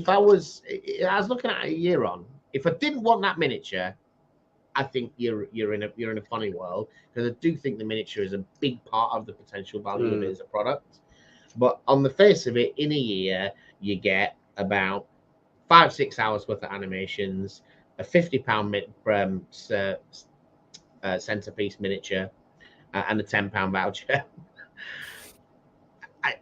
I was looking at it a year on. If I didn't want that miniature, I think you're in a funny world, because I do think the miniature is a big part of the potential value of it as a product. But on the face of it, in a year, you get about 5-6 hours worth of animations, a £50 centerpiece miniature, and a £10 voucher. I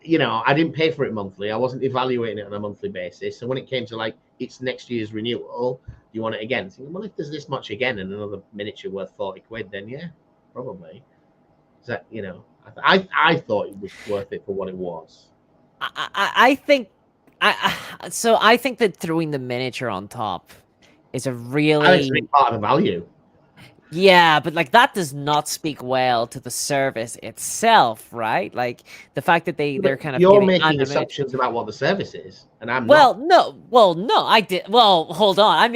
didn't pay for it monthly. I wasn't evaluating it on a monthly basis. So when it came to like it's next year's renewal, do you want it again? Thinking, well, if there's this much again and another miniature worth 40 quid, then yeah, probably. Is that, I thought it was worth it for what it was. I think that throwing the miniature on top is a really part of the value. Yeah, but like that does not speak well to the service itself, right? Like the fact that they're kind of you're making assumptions about what the service is, and I'm not. No, I did. Well, hold on. I'm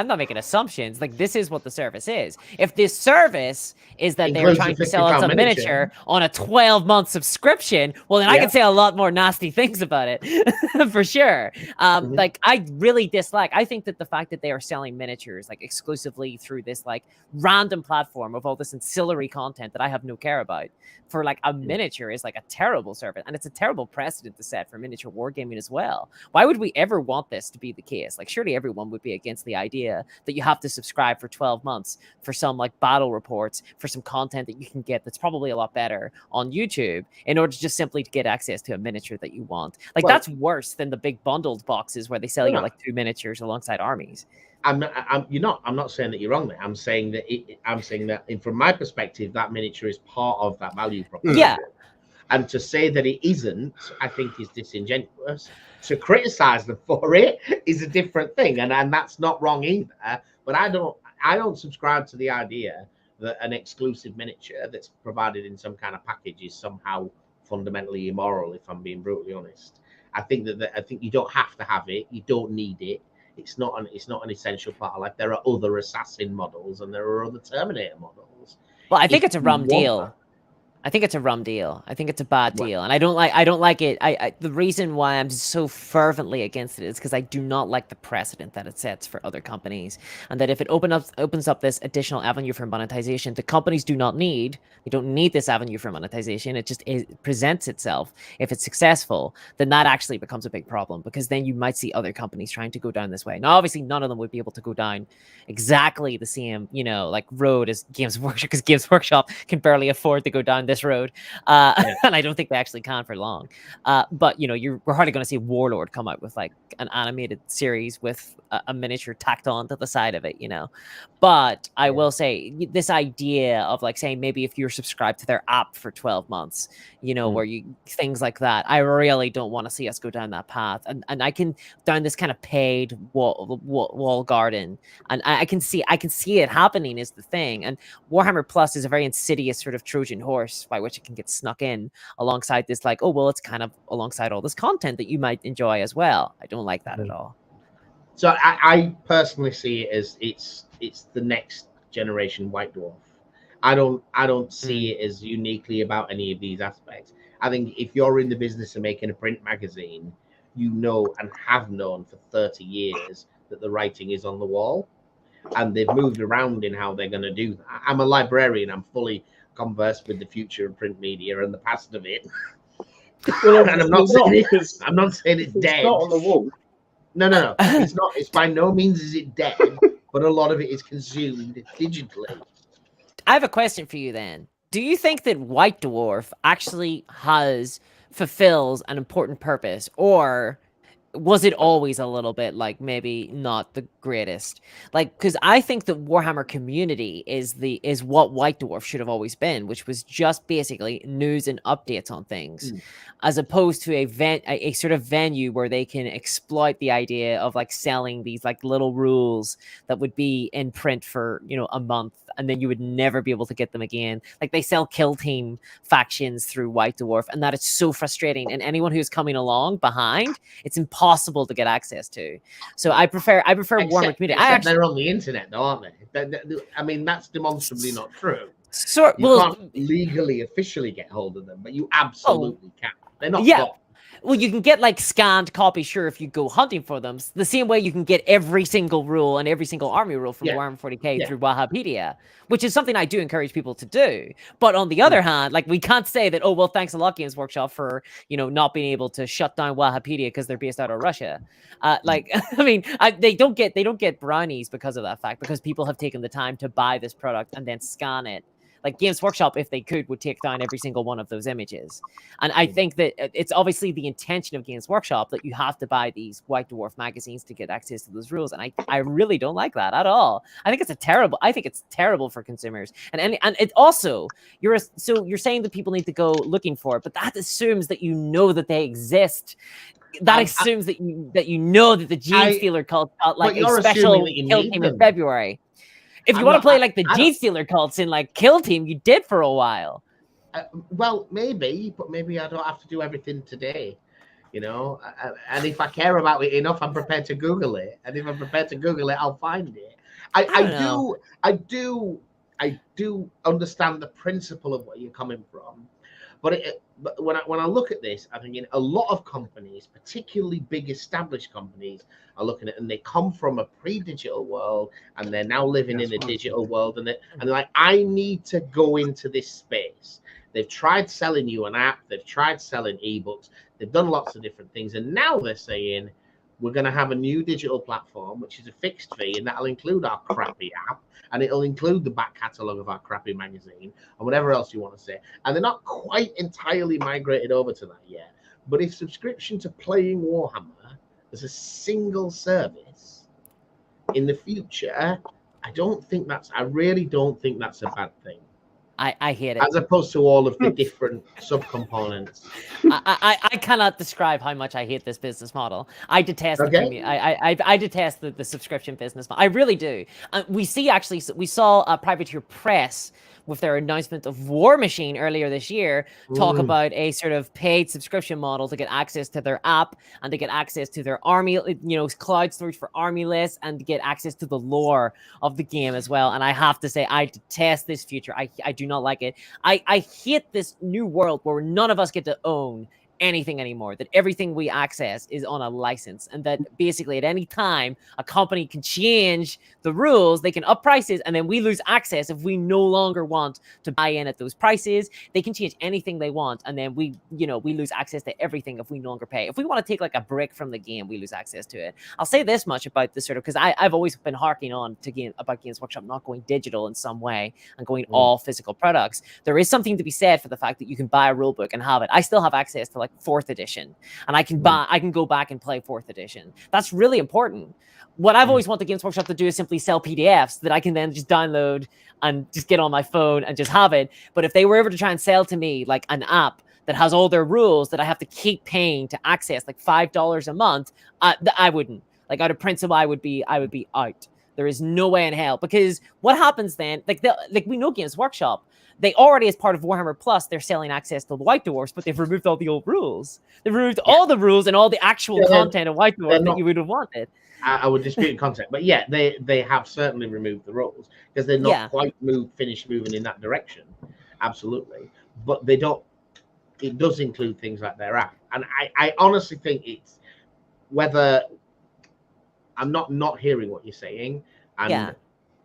not making assumptions. Like this is what the service is. If this service is that they're trying to sell us a miniature on a 12-month subscription, well then I can say a lot more nasty things about it for sure. Like I really dislike. I think that the fact that they are selling miniatures like exclusively through this like random platform of all this ancillary content that I have no care about for like a miniature is like a terrible service, and it's a terrible precedent to set for miniature wargaming as well. Why would we ever want this to be the case? Like surely everyone would be against the idea that you have to subscribe for 12 months for some like battle reports, for some content that you can get that's probably a lot better on YouTube in order to just simply to get access to a miniature that you want. Like that's worse than the big bundled boxes where they sell you like 2 miniatures alongside armies. I'm not saying that you're wrong there. I'm saying that from my perspective, that miniature is part of that value proposition. Yeah. And to say that it isn't, I think is disingenuous. To criticize them for it is a different thing, and that's not wrong either. But I don't subscribe to the idea that an exclusive miniature that's provided in some kind of package is somehow fundamentally immoral, if I'm being brutally honest. I think you don't have to have it. You don't need it. It's not an essential part of life. There are other assassin models and there are other Terminator models. Well, I think it's a rum deal. I think it's a rum deal. I think it's a bad deal, and I don't like it. The reason why I'm so fervently against it is because I do not like the precedent that it sets for other companies, and that if it opens up this additional avenue for monetization, the companies do not need. They don't need this avenue for monetization. It just presents itself. If it's successful, then that actually becomes a big problem, because then you might see other companies trying to go down this way. Now, obviously, none of them would be able to go down exactly the same, like road as Games Workshop, because Games Workshop can barely afford to go down this road, and I don't think they actually can for long. But we're hardly going to see Warlord come out with like an animated series with a miniature tacked on to the side of it, But I will say this idea of like saying maybe if you're subscribed to their app for 12 months, where things like that, I really don't want to see us go down that path, and I can down this kind of paid wall garden, and I can see it happening is the thing. And Warhammer Plus is a very insidious sort of Trojan horse by which it can get snuck in alongside this, like, oh well, it's kind of alongside all this content that you might enjoy as well. I don't like that at all. So I personally see it as it's the next generation White Dwarf. I don't see it as uniquely about any of these aspects. I think if you're in the business of making a print magazine, and have known for 30 years that the writing is on the wall, and they've moved around in how they're going to do that. I'm a librarian. I'm fully conversed with the future of print media and the past of it. Well, and I'm not saying it's dead. It's not on the wall. No. It's not. It's by no means is it dead, but a lot of it is consumed digitally. I have a question for you then. Do you think that White Dwarf actually fulfills an important purpose, or was it always a little bit like maybe not the greatest? Like, because I think the Warhammer community is what White Dwarf should have always been, which was just basically news and updates on things, as opposed to a sort of venue where they can exploit the idea of like selling these like little rules that would be in print for, you know, a month, and then you would never be able to get them again. Like they sell Kill Team factions through White Dwarf, and that is so frustrating. And anyone who's coming along behind, it's impossible to get access to. So I prefer Warhammer community. They're on the internet, though, aren't they? I mean, that's demonstrably not true. So You can't legally, officially get hold of them, but you absolutely can. They're not. Yeah. Well, you can get like scanned copies, sure, if you go hunting for them. The same way you can get every single rule and every single army rule from Warhammer 40k through Wahapedia, which is something I do encourage people to do. But on the other hand, like we can't say that, oh, well, thanks a lot, Games Workshop, for, you know, not being able to shut down Wahapedia because they're based out of Russia. Like, I mean, they don't get brownies because of that fact, because people have taken the time to buy this product and then scan it. Like Games Workshop, if they could, would take down every single one of those images. And I think that it's obviously the intention of Games Workshop that you have to buy these White Dwarf magazines to get access to those rules. And I really don't like that at all. I think it's terrible for consumers. And it also, you're saying that people need to go looking for it, but that assumes that you know that they exist. That assumes that you know that the Gene Stealer cult got like a special Kill Team in February. If you want to play like the Gene Stealer cults in like Kill Team, you did for a while. Well, maybe, but maybe I don't have to do everything today, you know. And if I care about it enough, I'm prepared to Google it. And if I'm prepared to Google it, I'll find it. I do understand the principle of where you're coming from, but when I look at this, I think a lot of companies, particularly big established companies, are looking at, and they come from a pre-digital world and they're now living in a digital world, and they're like, I need to go into this space. They've tried selling you an app, they've tried selling ebooks, they've done lots of different things, and now they're saying we're going to have a new digital platform which is a fixed fee, and that'll include our crappy app, and it'll include the back catalogue of our crappy magazine and whatever else you want to say. And they're not quite entirely migrated over to that yet, but if subscription to playing Warhammer as a single service in the future, I really don't think that's a bad thing. I hate it. As opposed to all of the different subcomponents. I cannot describe how much I hate this business model. I detest I detest the subscription business model. I really do. We saw Privateer Press with their announcement of War Machine earlier this year talk about a sort of paid subscription model to get access to their app and to get access to their army, you know, cloud storage for army lists, and to get access to the lore of the game as well. And I have to say, I detest this future. I do not like it. I hate this new world where none of us get to own anything anymore, that everything we access is on a license, and that basically at any time a company can change the rules, they can up prices, and then we lose access if we no longer want to buy in at those prices. They can change anything they want, and then we lose access to everything if we no longer pay. If we want to take like a brick from the game, we lose access to it. I'll say this much about this sort of, because I've always been harking on to about Games Workshop not going digital in some way and going all physical products. There is something to be said for the fact that you can buy a rule book and have it. I still have access to like 4th edition, and I can go back and play 4th edition. That's really important. What I've always wanted Games Workshop to do is simply sell PDFs that I can then just download and just get on my phone and just have it. But if they were ever to try and sell to me like an app that has all their rules that I have to keep paying to access, like $5 a month, I wouldn't. Like out of principle, I would be out. There is no way in hell, because what happens then? Like we know Games Workshop, they already, as part of Warhammer Plus, they're selling access to the White Dwarfs, but they've removed all the old rules. They've removed all the rules and all the actual content of White Dwarf that you would have wanted. I would dispute the concept, but yeah, they have certainly removed the rules, because they're not quite finished moving in that direction. Absolutely, but they don't. It does include things like their app, and I honestly think it's whether I'm not hearing what you're saying, and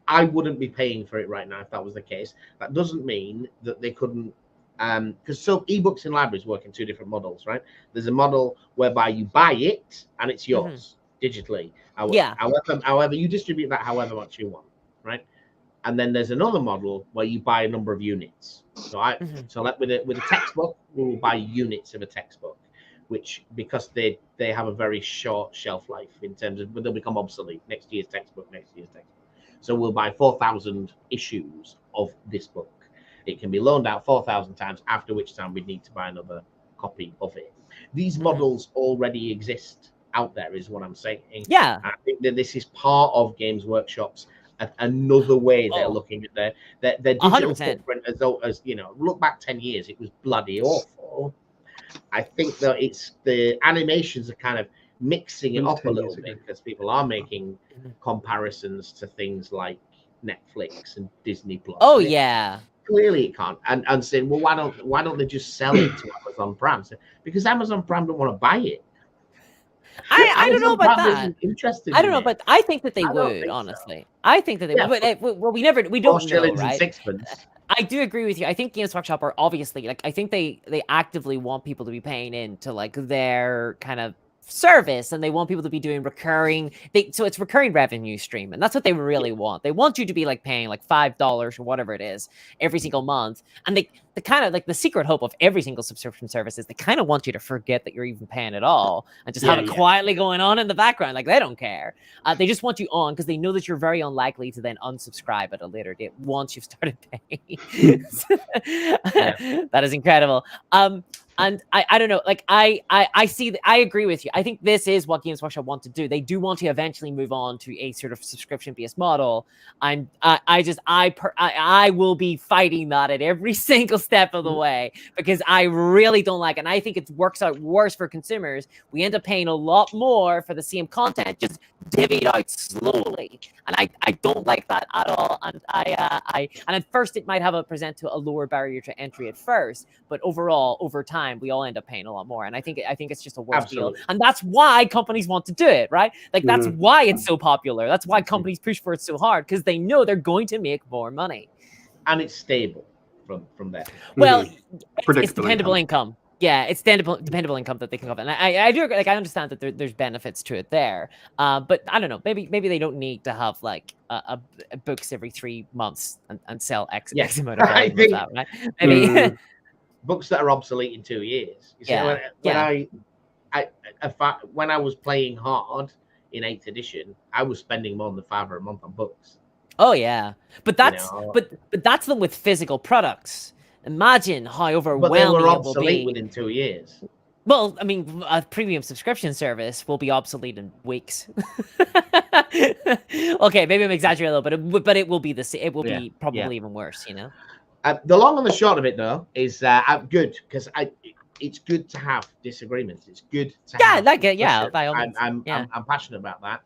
I wouldn't be paying for it right now if that was the case. That doesn't mean that they couldn't, because so ebooks and libraries work in two different models, right? There's a model whereby you buy it and it's yours digitally. However, you distribute that however much you want, right? And then there's another model where you buy a number of units. So like with a textbook, we will buy units of a textbook. which because they have a very short shelf life in terms of, but they'll become obsolete. Next year's textbook. So we'll buy 4,000 issues of this book. It can be loaned out 4,000 times, after which time we'd need to buy another copy of it. These models already exist out there, is what I'm saying. Yeah. I think that this is part of Games Workshop's another way they're looking at their digital 100%. footprint, as you know, look back 10 years, it was bloody awful. I think that it's the animations are kind of mixing it up a little bit, because people are making comparisons to things like Netflix and Disney Plus. Oh yeah. Clearly it can't, and saying, well, why don't they just sell it to Amazon Prime? Because Amazon Prime don't want to buy it. I don't know about Prime that. isn't interested I don't in know, it. but I think that they would, think so. honestly. I think that they Yeah, would. But well, we don't know, shillings and right? sixpence. I do agree with you. I think Games Workshop are obviously like, I think they actively want people to be paying into like their kind of service, and they want people to be doing recurring. So it's recurring revenue stream, and that's what they really want. They want you to be like paying like $5 or whatever it is every single month, and they kind of like the secret hope of every single subscription service is they kind of want you to forget that you're even paying at all and just have it quietly going on in the background. Like they don't care. They just want you on because they know that you're very unlikely to then unsubscribe at a later date once you've started paying. That is incredible. And I don't know, like I see, I agree with you. I think this is what Games Workshop want to do. They do want to eventually move on to a sort of subscription-based model. I will be fighting that at every single step of the way, because I really don't like it. And I think it works out worse for consumers. We end up paying a lot more for the same content, just divvied out slowly. And I don't like that at all. And and at first it might present to a lower barrier to entry at first, but overall, over time, we all end up paying a lot more. And I think it's just a worse deal. And that's why companies want to do it, right? Like that's why it's so popular. That's why companies push for it so hard, because they know they're going to make more money. And it's stable from there. Well, it's dependable income. Yeah, it's dependable income that they can cover. And I do agree, like I understand that there's benefits to it there. But I don't know, maybe they don't need to have like a books every 3 months and sell X amount of volume of that, right? Maybe books that are obsolete in 2 years. You see, when I was playing hard in 8th edition, I was spending more than $5 a month on books. Oh yeah, but that's but that's them with physical products. Imagine how overwhelming but they were it will obsolete be within 2 years. Well, I mean, a premium subscription service will be obsolete in weeks. Okay, maybe I'm exaggerating a little bit, but it will be it will be probably even worse, you know. The long and the short of it, though, is I'm good, because it's good to have disagreements. It's good to have by all means. I'm passionate about that.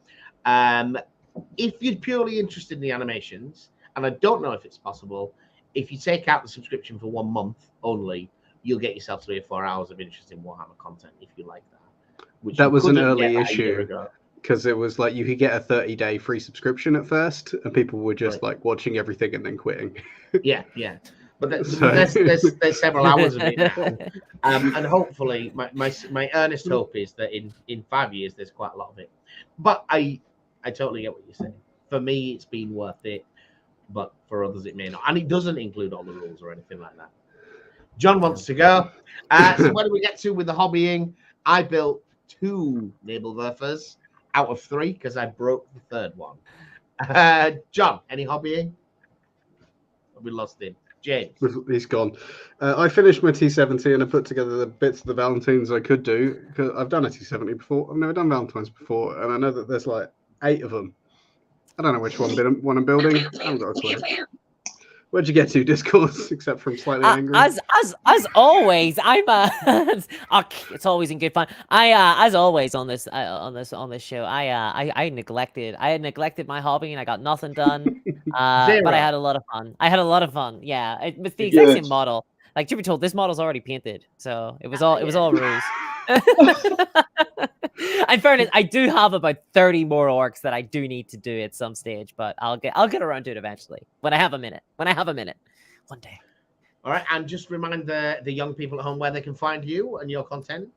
If you're purely interested in the animations, and I don't know if it's possible, if you take out the subscription for 1 month only, you'll get yourself 3 or 4 hours of interesting Warhammer content if you like that. That was an early issue, because it was like you could get a 30-day free subscription at first, and people were just like watching everything and then quitting. Yeah. But there's several hours of it now, and hopefully, my earnest hope is that in 5 years there's quite a lot of it. But I totally get what you're saying. For me, it's been worth it, but for others it may not, and it doesn't include all the rules or anything like that. John wants to go. So where do we get to with the hobbying? I built 2 Nebelwerfers out of 3 because I broke the 3rd one. John, any hobbying? We lost him. James. He's gone. I finished my T70 and I put together the bits of the Valentines I could do, because I've done a T70 before. I've never done Valentines before, and I know that there's like 8 of them. I don't know which one I'm building. I haven't got a clue. Where'd you get to, Discourse? Except from slightly angry. As always, I'm it's always in good fun. As always on this show, I had neglected my hobby and I got nothing done. But I had a lot of fun. Yeah, with the exact same model. Like to be told, this model's already painted, so it was all ruse. In fairness, I do have about 30 more orcs that I do need to do at some stage, but I'll get around to it eventually when I have a minute. One day. All right, and just remind the young people at home where they can find you and your content.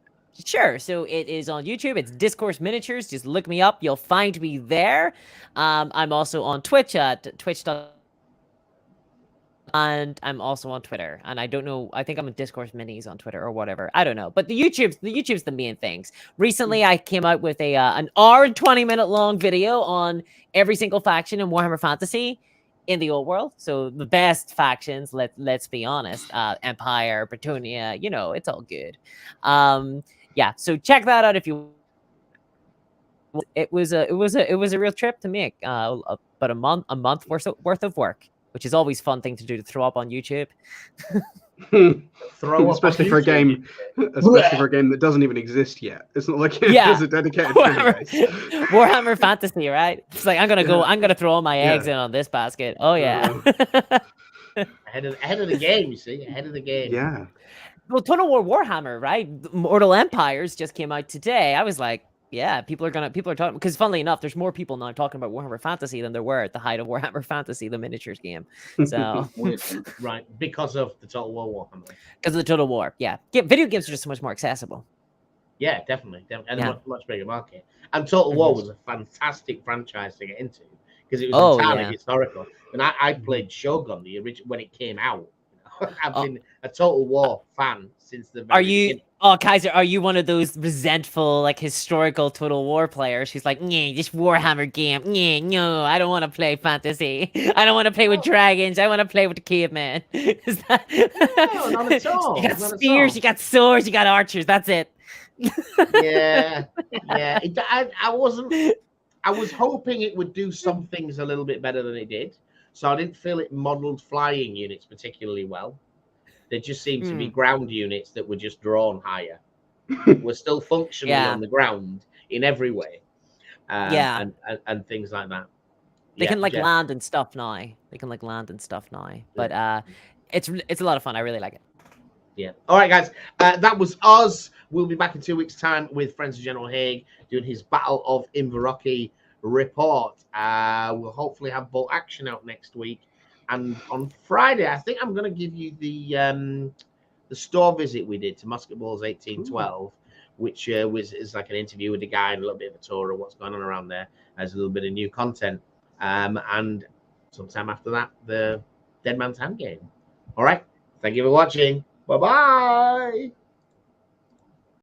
Sure. So it is on YouTube. It's Discourse Miniatures. Just look me up. You'll find me there. I'm also on Twitch at twitch.com. And I'm also on Twitter, and I don't know. I think I'm in Discourse Minis on Twitter or whatever. I don't know, but the YouTube's the main things. Recently, I came out with a an hour and 20-minute long video on every single faction in Warhammer Fantasy in the old world. So the best factions. Let's be honest. Empire, Bretonia. You know, it's all good. Yeah. So check that out if you. It was a real trip to make. But a month worth of work, which is always a fun thing to do, to throw up on YouTube. Especially for a game that doesn't even exist yet. It's not like there's a dedicated Warhammer Fantasy, right? It's like I'm gonna throw all my eggs in on this basket. Oh yeah. ahead of the game, you see, ahead of the game. Yeah. Well, Total War Warhammer, right? Mortal Empires just came out today. I was like, yeah, people are talking, because funnily enough, there's more people now talking about Warhammer Fantasy than there were at the height of Warhammer Fantasy, the miniatures game. So right, because of the Total War Warhammer. Because of the Total War, yeah. Video games are just so much more accessible. Yeah, definitely, and a much bigger market. And Total War was a fantastic franchise to get into because it was entirely historical. And I played Shogun the original when it came out. I've been a Total War fan since the very beginning. Kaiser, are you one of those resentful, like, historical Total War players who's like, nah, this Warhammer game, no, I don't want to play fantasy. I don't want to play with dragons. I want to play with the caveman. Is that... No, not at all. You got spears, you got swords, you got archers. That's it. Yeah. I was hoping it would do some things a little bit better than it did. So I didn't feel it modeled flying units particularly well. There just seemed to be ground units that were just drawn higher. Were still functionally on the ground in every way. And things like that. They can land and stuff now. But it's a lot of fun. I really like it. Yeah. All right, guys. That was us. We'll be back in 2 weeks' time with Friends of General Haig doing his Battle of Inverrochy report. We'll hopefully have bolt action out next week. And on Friday, I think I'm going to give you the store visit we did to Musketballs 1812, which is like an interview with the guy and a little bit of a tour of what's going on around there as a little bit of new content. And sometime after that, the Dead Man's Hand game. All right. Thank you for watching. Bye-bye.